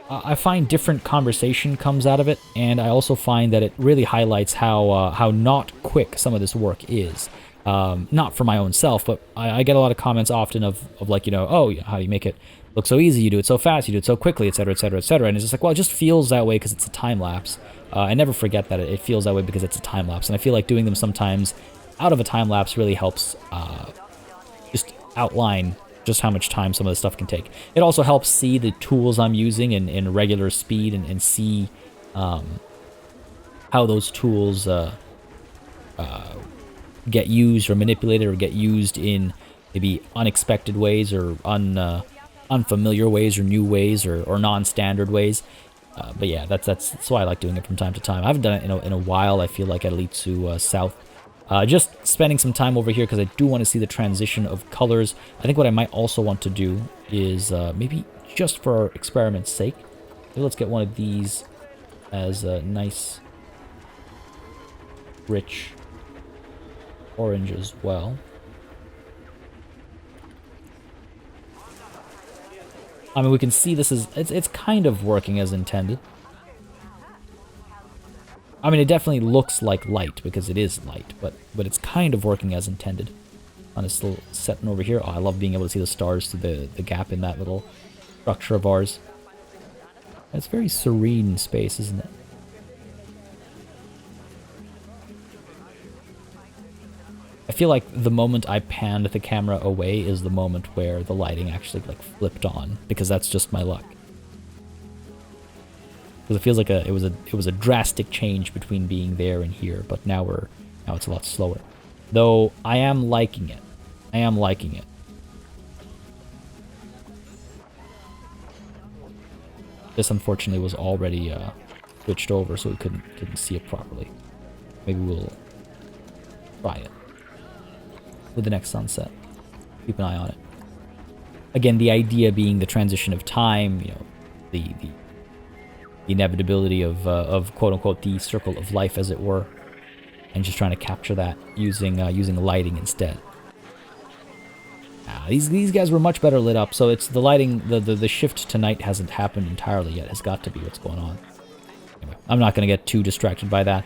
I find different conversation comes out of it, and I also find that it really highlights how not quick some of this work is. Not for my own self, but I get a lot of comments often of like, you know, oh, how do you make it look so easy? You do it so fast, you do it so quickly, etc., etc., etc. And it's just like, well, it just feels that way because it's a time lapse. I never forget that it feels that way because it's a time lapse, and I feel like doing them sometimes out of a time lapse really helps just outline just how much time some of this stuff can take. It also helps see the tools I'm using in regular speed, and see how those tools get used or manipulated, or get used in maybe unexpected ways, or unfamiliar ways, or new ways, or non-standard ways. But yeah, that's why I like doing it from time to time. I haven't done it in a while, I feel like, at Elite 2 South. Just spending some time over here because I do want to see the transition of colors. I think what I might also want to do is, maybe just for our experiment's sake, maybe let's get one of these as a nice, rich orange as well. I mean, we can see this is, it's kind of working as intended. I mean, it definitely looks like light because it is light, but it's kind of working as intended. On this little setting over here. Oh, I love being able to see the stars through the gap in that little structure of ours. It's very serene space, isn't it? I feel like the moment I panned the camera away is the moment where the lighting actually like flipped on, because that's just my luck. Because it feels like it was a drastic change between being there and here, but now it's a lot slower. Though I am liking it. I am liking it. This unfortunately was already switched over, so we couldn't see it properly. Maybe we'll try it with the next sunset. Keep an eye on it. Again, the idea being the transition of time, you know, the inevitability of quote unquote the circle of life, as it were, and just trying to capture that using lighting instead. These guys were much better lit up, so it's the lighting, the shift to night hasn't happened entirely yet. Has got to be what's going on. Anyway, I'm not going to get too distracted by that.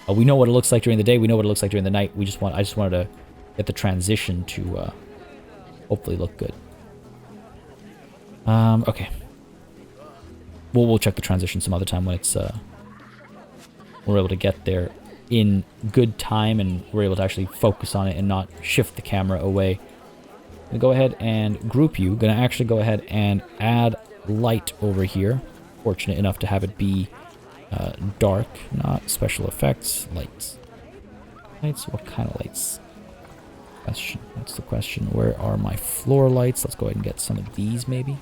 We know what it looks like during the day. We know what it looks like during the night. I just wanted to get the transition to hopefully look good. Okay. We'll check the transition some other time when it's we're able to get there in good time and we're able to actually focus on it and not shift the camera away. I'm gonna go ahead and group you. Gonna actually go ahead and add light over here. Fortunate enough to have it be dark, not special effects. Lights. Lights? What kind of lights? Question. That's the question. Where are my floor lights? Let's go ahead and get some of these maybe.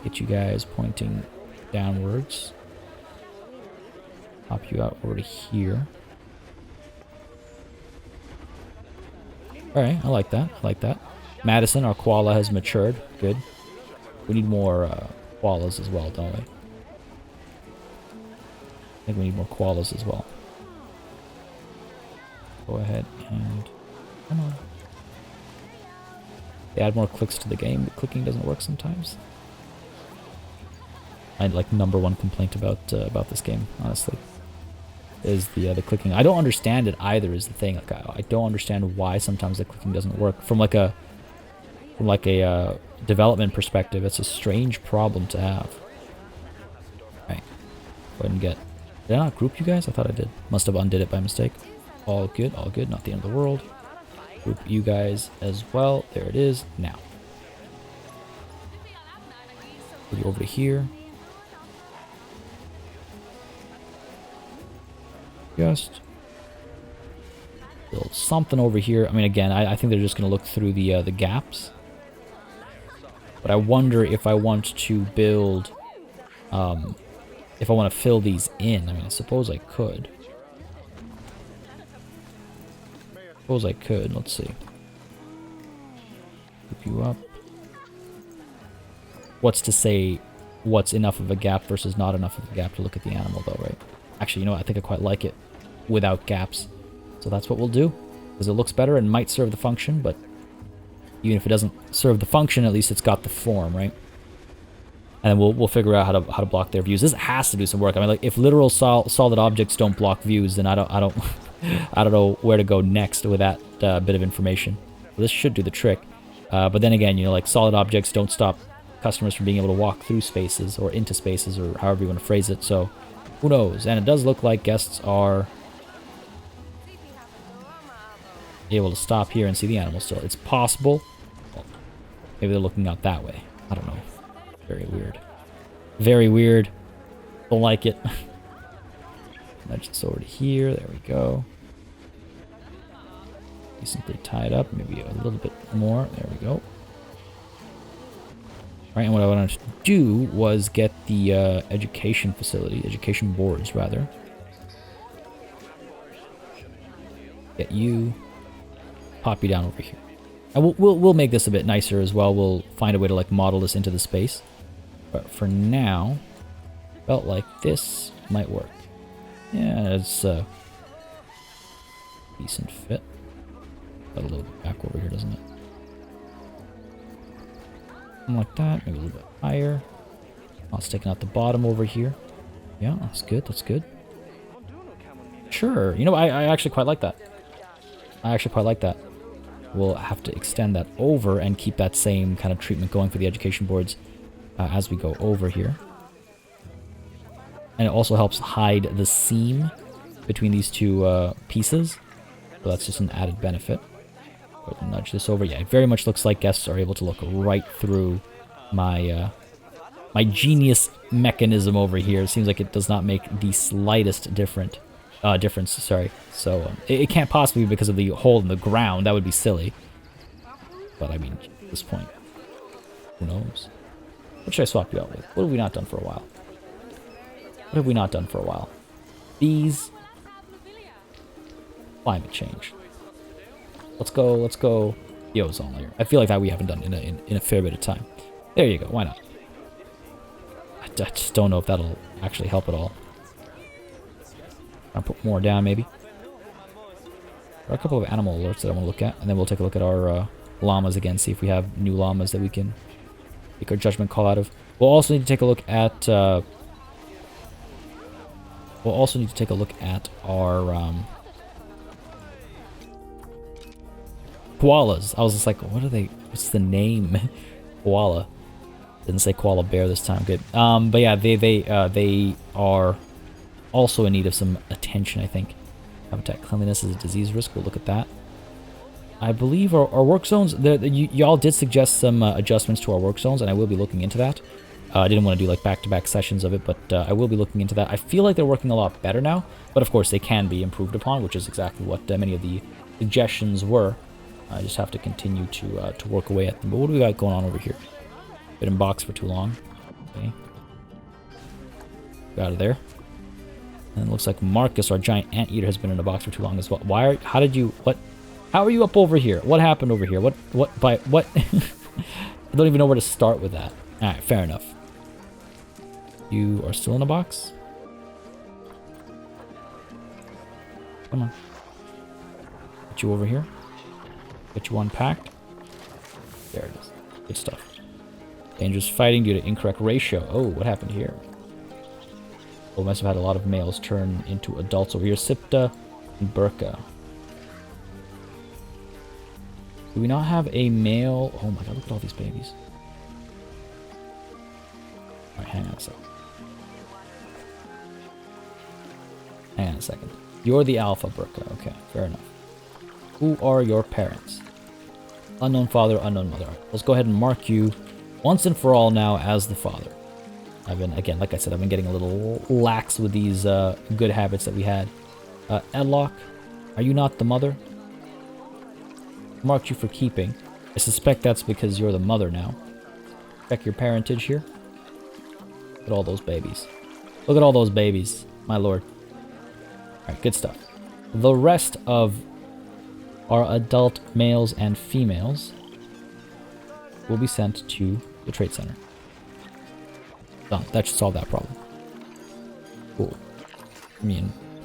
Get you guys pointing downwards. Pop you out over to here. Alright, I like that. I like that. Madison, our koala, has matured. Good. We need more koalas as well, don't we? I think we need more koalas as well. Go ahead and... Come on. They add more clicks to the game. The clicking doesn't work sometimes. I like #1 complaint about this game, honestly, is the clicking. I don't understand it either. Is the thing. Like I don't understand why sometimes the clicking doesn't work. From like a development perspective, it's a strange problem to have. Right. Go ahead and get. Did I not group you guys? I thought I did. Must have undid it by mistake. All good. All good. Not the end of the world. Group you guys as well. There it is. Now. Put you over to here. Just build something over here. I mean, again, I think they're just going to look through the gaps. But I wonder if I want to build, if I want to fill these in. I mean, I suppose I could. Let's see. Group you up. What's to say what's enough of a gap versus not enough of a gap to look at the animal, though, right? Actually, you know what? I think I quite like it without gaps. So that's what we'll do. Because it looks better and might serve the function, but even if it doesn't serve the function, at least it's got the form, right? And then we'll figure out how to block their views. This has to do some work. I mean, like, if literal solid objects don't block views, then I don't I don't know where to go next with that bit of information. So this should do the trick. But then again, you know, like, solid objects don't stop customers from being able to walk through spaces or into spaces or however you want to phrase it. So who knows? And it does look like guests are able to stop here and see the animal still. It's possible. Well, maybe they're looking out that way. I don't know. Very weird. Very weird. Don't like it. Nudge this over to here. There we go. Decently tied up. Maybe a little bit more. There we go. Right, and what I wanted to do was get the education boards, rather. Get you, pop you down over here. And we'll make this a bit nicer as well. We'll find a way to like model this into the space. But for now, felt like this might work. Yeah, it's a decent fit. Got a little bit back over here, doesn't it? Something like that, maybe a little bit higher. I'll sticking out the bottom over here. Yeah, that's good, that's good. Sure, you know, I actually quite like that. We'll have to extend that over and keep that same kind of treatment going for the education boards as we go over here. And it also helps hide the seam between these two pieces. So that's just an added benefit. Go ahead and nudge this over. Yeah, it very much looks like guests are able to look right through my my genius mechanism over here. It seems like it does not make the slightest difference. Sorry. So it can't possibly be because of the hole in the ground. That would be silly. But I mean, at this point, who knows? What should I swap you out with? What have we not done for a while? What have we not done for a while? Bees. Climate change. Let's go the ozone layer. I feel like that we haven't done in a fair bit of time. There you go, why not? I just don't know if that'll actually help at all. I'll put more down, maybe. There are a couple of animal alerts that I want to look at, and then we'll take a look at our llamas again, see if we have new llamas that we can make our judgment call out of. We'll also need to take a look at our koalas. I was just like, what are they? What's the name? Koala. Didn't say koala bear this time. Good. But yeah, they are also in need of some attention, I think. Habitat cleanliness is a disease risk. We'll look at that. I believe our work zones, y'all did suggest some adjustments to our work zones, and I will be looking into that. I didn't want to do like back-to-back sessions of it, but I will be looking into that. I feel like they're working a lot better now, but of course they can be improved upon, which is exactly what many of the suggestions were. I just have to continue to work away at them. But what do we got going on over here? Been in box for too long. Okay. Get out of there. And it looks like Marcus, our giant anteater, has been in a box for too long as well. How are you up over here? What happened over here? What? I don't even know where to start with that. Alright, fair enough. You are still in a box? Come on. Get you over here. Get you unpacked. There it is. Good stuff. Dangerous fighting due to incorrect ratio. Oh, what happened here? Oh, must have had a lot of males turn into adults over here. Sipta and Burka. Do we not have a male? Oh my god, look at all these babies. Alright, hang on a second. Hang on a second. You're the alpha, Burka. Okay, fair enough. Who are your parents? Unknown father, unknown mother. Let's go ahead and mark you once and for all now as the father. I've been, again, like I said, I've been getting a little lax with these good habits that we had. Edlock, are you not the mother? Marked you for keeping. I suspect that's because you're the mother now. Check your parentage here. Look at all those babies. Look at all those babies, my lord. Alright, good stuff. The rest of our adult males and females will be sent to the trade center. Done. That should solve that problem. Cool.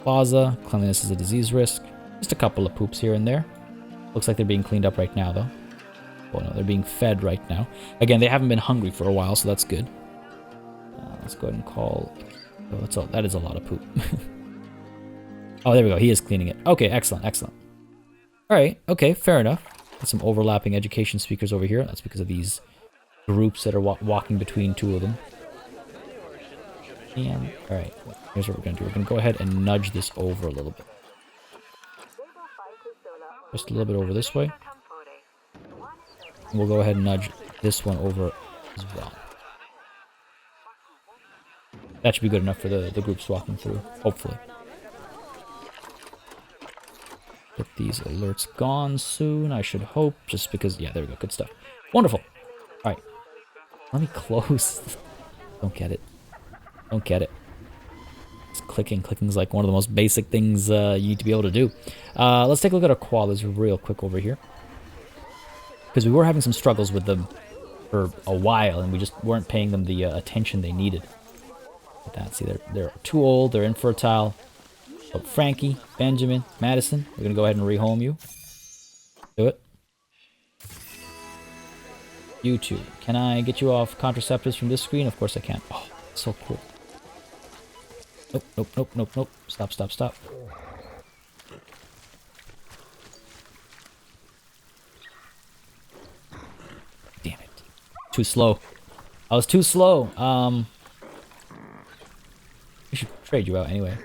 Plaza. Cleanliness is a disease risk. Just a couple of poops here and there. Looks like they're being cleaned up right now, though. Oh no, they're being fed right now. Again, they haven't been hungry for a while, so that's good. Let's go ahead and call... Oh, that is a lot of poop. Oh, there we go. He is cleaning it. Okay, excellent, excellent. Alright, okay, fair enough. Got some overlapping education speakers over here. That's because of these groups that are walking between two of them. And, alright, here's what we're going to do. We're going to go ahead and nudge this over a little bit. Just a little bit over this way. And we'll go ahead and nudge this one over as well. That should be good enough for the groups walking through, hopefully. Get these alerts gone soon, I should hope, just because, yeah, there we go, good stuff. Wonderful. Alright. Let me close. Don't get it. Don't get it. It's clicking. Clicking is like one of the most basic things you need to be able to do. Let's take a look at our koalas real quick over here. Because we were having some struggles with them for a while, and we just weren't paying them the attention they needed. Look at that. See, they're too old, they're infertile. So Frankie, Benjamin, Madison, we're going to go ahead and rehome you. Do it. You two. Can I get you off contraceptives from this screen? Of course I can. Oh, so cool. Nope, nope, nope, nope, nope. Stop, stop, stop. Damn it. Too slow. I was too slow. We should trade you out anyway.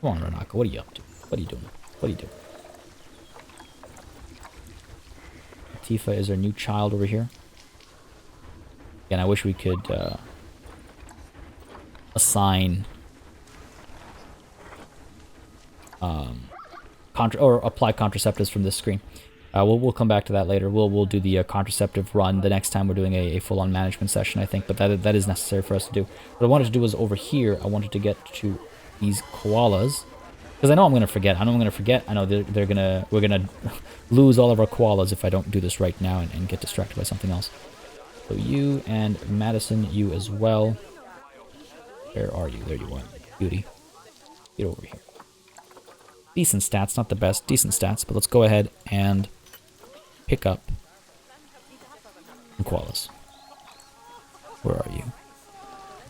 Come on, Ranaka, what are you up to? What are you doing? What are you doing? Tifa is our new child over here. Again, I wish we could assign or apply contraceptives from this screen. We'll come back to that later. We'll do the contraceptive run the next time we're doing a full-on management session, I think. But that is necessary for us to do. What I wanted to do was over here. I wanted to get to these koalas because I know I'm gonna forget. I know we're gonna lose all of our koalas if I don't do this right now and get distracted by something else. So you and Madison, you as well. Where are you? There you are, beauty. Get over here. Decent stats, not the best, decent stats, but let's go ahead and pick up some koalas. Where are you?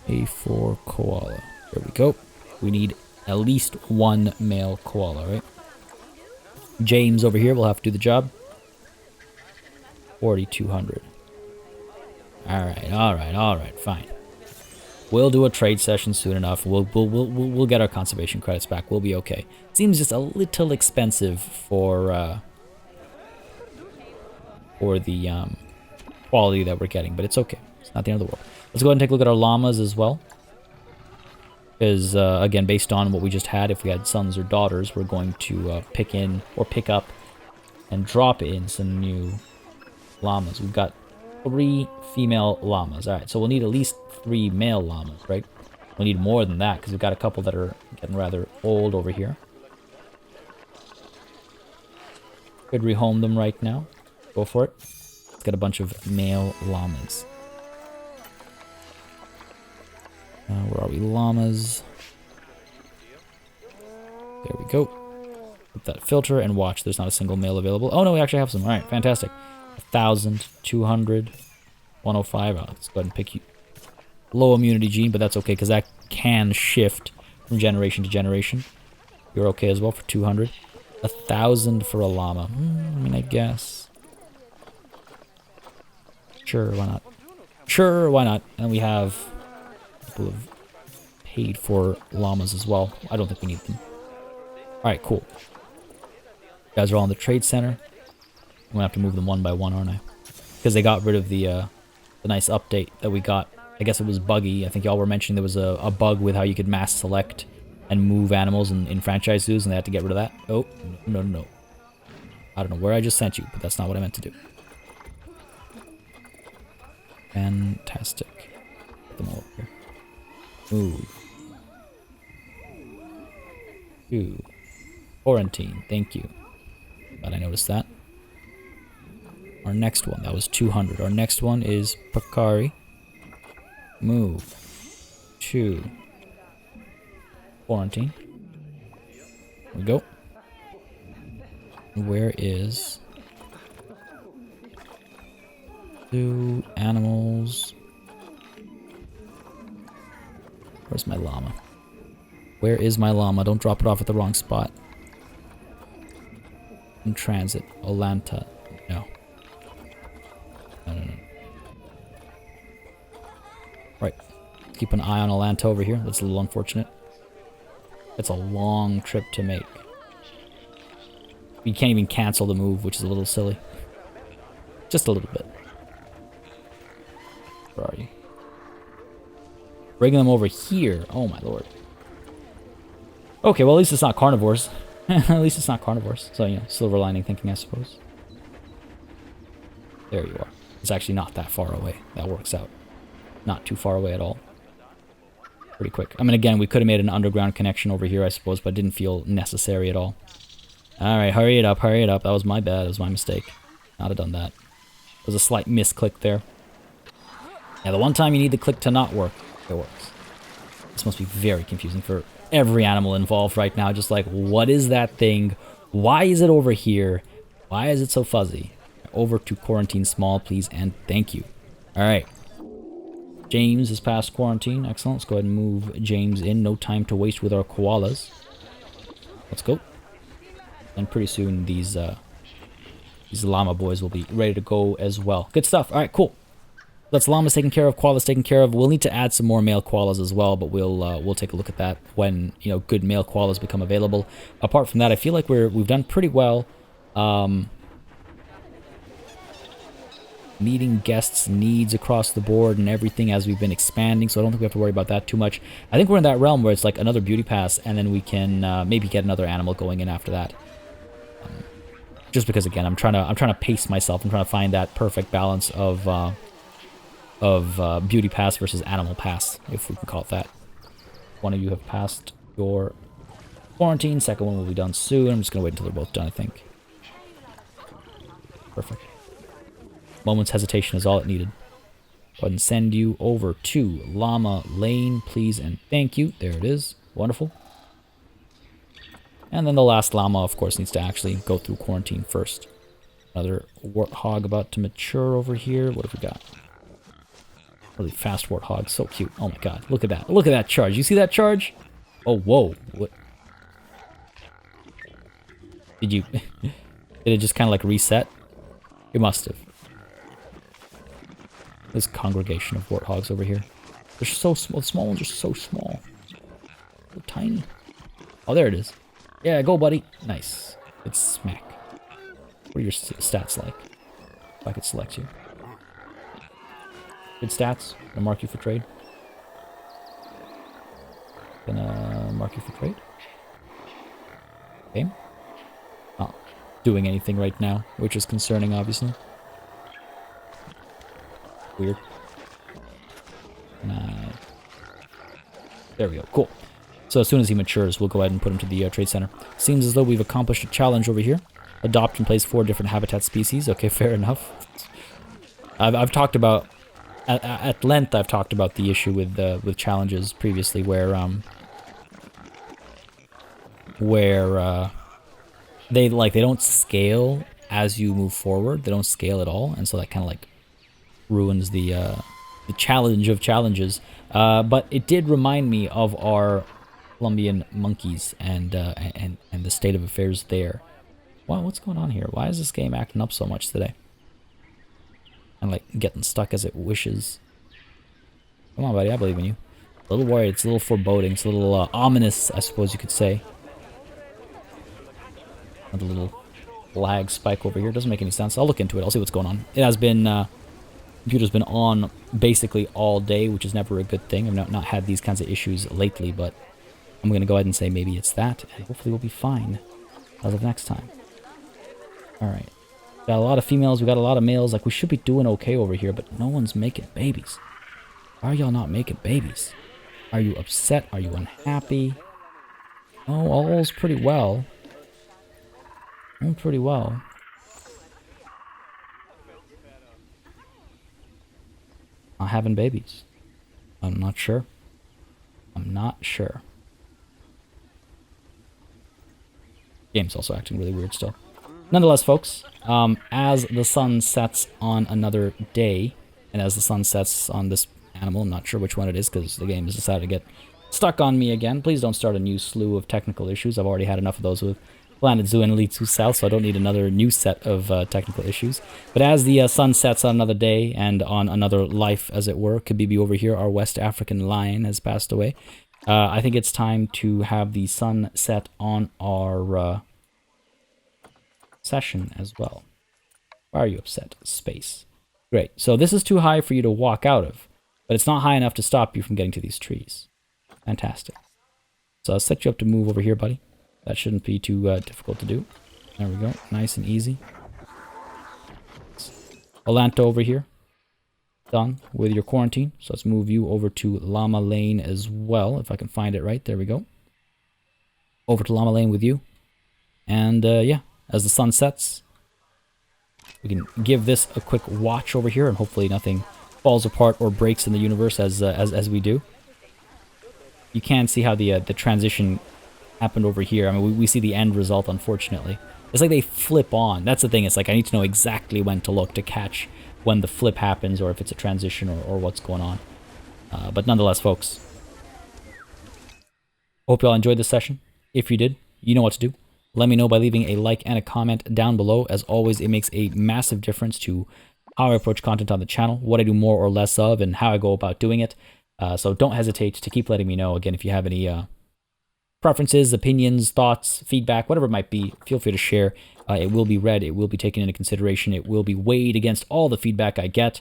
A4 koala. There we go. We need at least one male koala, right? James over here will have to do the job. 4,200. Alright, fine. We'll do a trade session soon enough. We'll get our conservation credits back. We'll be okay. Seems just a little expensive for the quality that we're getting, but it's okay. It's not the end of the world. Let's go ahead and take a look at our llamas as well. Because again, based on what we just had, if we had sons or daughters, we're going to pick up and drop in some new llamas. We've got 3 female llamas. Alright, so we'll need at least 3 male llamas, right? We'll need more than that because we've got a couple that are getting rather old over here. Could rehome them right now. Go for it. Let's get a bunch of male llamas. Where are we? Llamas. There we go. Put that filter and watch. There's not a single male available. Oh no, we actually have some. Alright, fantastic. 1,000, 200, 105. Let's go ahead and pick you. Low immunity gene, but that's okay because that can shift from generation to generation. You're okay as well for 200. 1,000 for a llama. I mean, I guess. Sure, why not? Sure, why not? And we have a couple of paid for llamas as well. I don't think we need them. Alright, cool. You guys are all in the trade center. I'm gonna have to move them one by one, aren't I? Because they got rid of the nice update that we got. I guess it was buggy. I think y'all were mentioning there was a bug with how you could mass select and move animals in franchise zoos, and they had to get rid of that. Oh, no. I don't know where I just sent you, but that's not what I meant to do. Fantastic. Get them all over here. Move. Ooh. Quarantine. Thank you. Glad I noticed that. Our next one, that was 200. Our next one is Pakari. Move. 2. Quarantine. There we go. Where is 2 animals? Where's my llama? Where is my llama? Don't drop it off at the wrong spot. In transit. Olanta. No. No. Right. Keep an eye on Olanta over here. That's a little unfortunate. It's a long trip to make. You can't even cancel the move, which is a little silly. Just a little bit. Where are you? Bringing them over here. Oh my lord. Okay, well at least it's not carnivores. At least it's not carnivores. So, you know, silver lining thinking, I suppose. There you are. It's actually not that far away. That works out. Not too far away at all. Pretty quick. I mean, again, we could have made an underground connection over here, I suppose, but it didn't feel necessary at all. Alright, hurry it up, hurry it up. That was my bad. That was my mistake. Not have done that. There's a slight misclick there. Yeah, the one time you need the click to not work, it works. This must be very confusing for every animal involved right now. Just like, what is that thing? Why is it over here? Why is it so fuzzy? Over to quarantine small, please, and thank you. Alright. James is past quarantine. Excellent. Let's go ahead and move James in. No time to waste with our koalas. Let's go. And pretty soon these llama boys will be ready to go as well. Good stuff. Alright, cool. That's llamas taken care of, koalas taken care of. We'll need to add some more male koalas as well, but we'll take a look at that when, you know, good male koalas become available. Apart from that, I feel like we've done pretty well meeting guests' needs across the board and everything as we've been expanding, so I don't think we have to worry about that too much. I think we're in that realm where it's like another beauty pass, and then we can maybe get another animal going in after that. Just because, again, I'm trying to pace myself. I'm trying to find that perfect balance of beauty pass versus animal pass, if we can call it that. One of you have passed your quarantine. Second one will be done soon. I'm just gonna wait until they're both done, I think. Perfect. Moment's hesitation is all it needed. Go ahead and send you over to Llama Lane, please and thank you. There it is. Wonderful. And then the last llama, of course, needs to actually go through quarantine first. Another warthog about to mature over here. What have we got? Really fast warthog. So cute. Oh my god. Look at that. Look at that charge. You see that charge? Oh, whoa. What? Did you... Did it just kind of like reset? It must have. This congregation of warthogs over here. They're so small. The small ones are so small. So tiny. Oh, there it is. Yeah, go, buddy. Nice. It's smack. What are your stats like? If I could select you. Good stats. Gonna mark you for trade. Gonna mark you for trade. Okay. Not doing anything right now, which is concerning, obviously. Weird. There we go. Cool. So as soon as he matures, we'll go ahead and put him to the trade center. Seems as though we've accomplished a challenge over here. Adopt and place 4 different habitat species. Okay, fair enough. I've talked about at length. I've talked about the issue with challenges previously, where they don't scale as you move forward. They don't scale at all, and so that kind of like ruins the challenge of challenges. But it did remind me of our Colombian monkeys and the state of affairs there. Wow, what's going on here? Why is this game acting up so much today? And like getting stuck as it wishes. Come on, buddy, I believe in you. A little worried, it's a little foreboding, it's a little ominous, I suppose you could say. Another little lag spike over here. Doesn't make any sense. I'll look into it. I'll see what's going on. It has been computer's been on basically all day, which is never a good thing. I've not had these kinds of issues lately, but I'm going to go ahead and say maybe it's that, and hopefully we'll be fine as of next time. Alright. Got a lot of females, we got a lot of males. Like, we should be doing okay over here, but no one's making babies. Why are y'all not making babies? Are you upset? Are you unhappy? Oh, all's pretty well. All pretty well. Not having babies. I'm not sure. I'm not sure. Game's also acting really weird still. Nonetheless, folks, as the sun sets on another day, and as the sun sets on this animal, I'm not sure which one it is because the game has decided to get stuck on me again. Please don't start a new slew of technical issues. I've already had enough of those with Planet Zoo and Elite Zoo South, so I don't need another new set of technical issues. But as the sun sets on another day and on another life, as it were, Kabibi over here, our West African lion, has passed away. I think it's time to have the sun set on our session as well. Why are you upset? Space. Great. So this is too high for you to walk out of, but it's not high enough to stop you from getting to these trees. Fantastic. So I'll set you up to move over here, buddy. That shouldn't be too difficult to do. There we go. Nice and easy. Alanto over here. Done with your quarantine. So let's move you over to Llama Lane as well, if I can find it right. There we go. Over to Llama Lane with you. And yeah, as the sun sets, we can give this a quick watch over here, and hopefully nothing falls apart or breaks in the universe as we do. You can see how the transition happened over here. I mean, we see the end result, unfortunately. It's like they flip on. That's the thing. It's like I need to know exactly when to look to catch when the flip happens, or if it's a transition, or what's going on. But nonetheless, folks, hope you all enjoyed this session. If you did, you know what to do. Let me know by leaving a like and a comment down below. As always, it makes a massive difference to how I approach content on the channel, what I do more or less of, and how I go about doing it. So don't hesitate to keep letting me know. Again, if you have any preferences, opinions, thoughts, feedback, whatever it might be, feel free to share. It will be read. It will be taken into consideration. It will be weighed against all the feedback I get.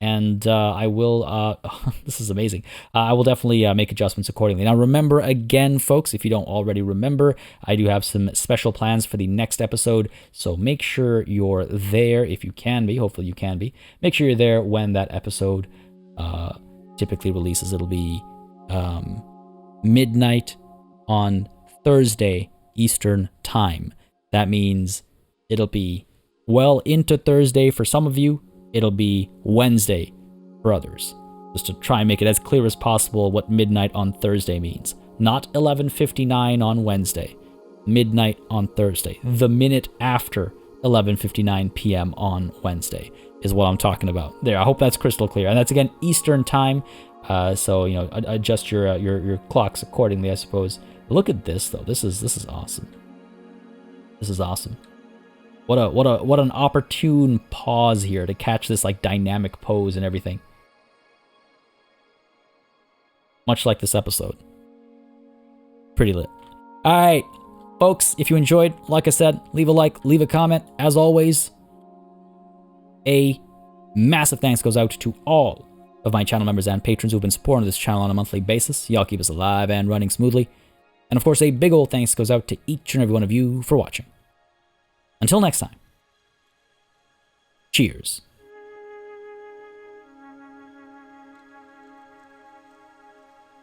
And I will, this is amazing. I will definitely make adjustments accordingly. Now, remember again, folks, if you don't already remember, I do have some special plans for the next episode. So make sure you're there if you can be. Hopefully you can be. Make sure you're there when that episode typically releases. It'll be midnight on Thursday Eastern Time. That means it'll be well into Thursday for some of you. It'll be Wednesday for others. Just to try and make it as clear as possible what midnight on Thursday means. Not 11:59 on Wednesday. Midnight on Thursday. The minute after 11:59 p.m. on Wednesday is what I'm talking about. There, I hope that's crystal clear. And that's, again, Eastern Time. So, you know, adjust your clocks accordingly, I suppose. Look at this, though. This is awesome. This is awesome. What an opportune pause here to catch this like dynamic pose and everything. Much like this episode. Pretty lit. All right, folks, if you enjoyed, like I said, leave a like, leave a comment. As always, a massive thanks goes out to all of my channel members and patrons who've been supporting this channel on a monthly basis. Y'all keep us alive and running smoothly. And of course, a big old thanks goes out to each and every one of you for watching. Until next time, cheers.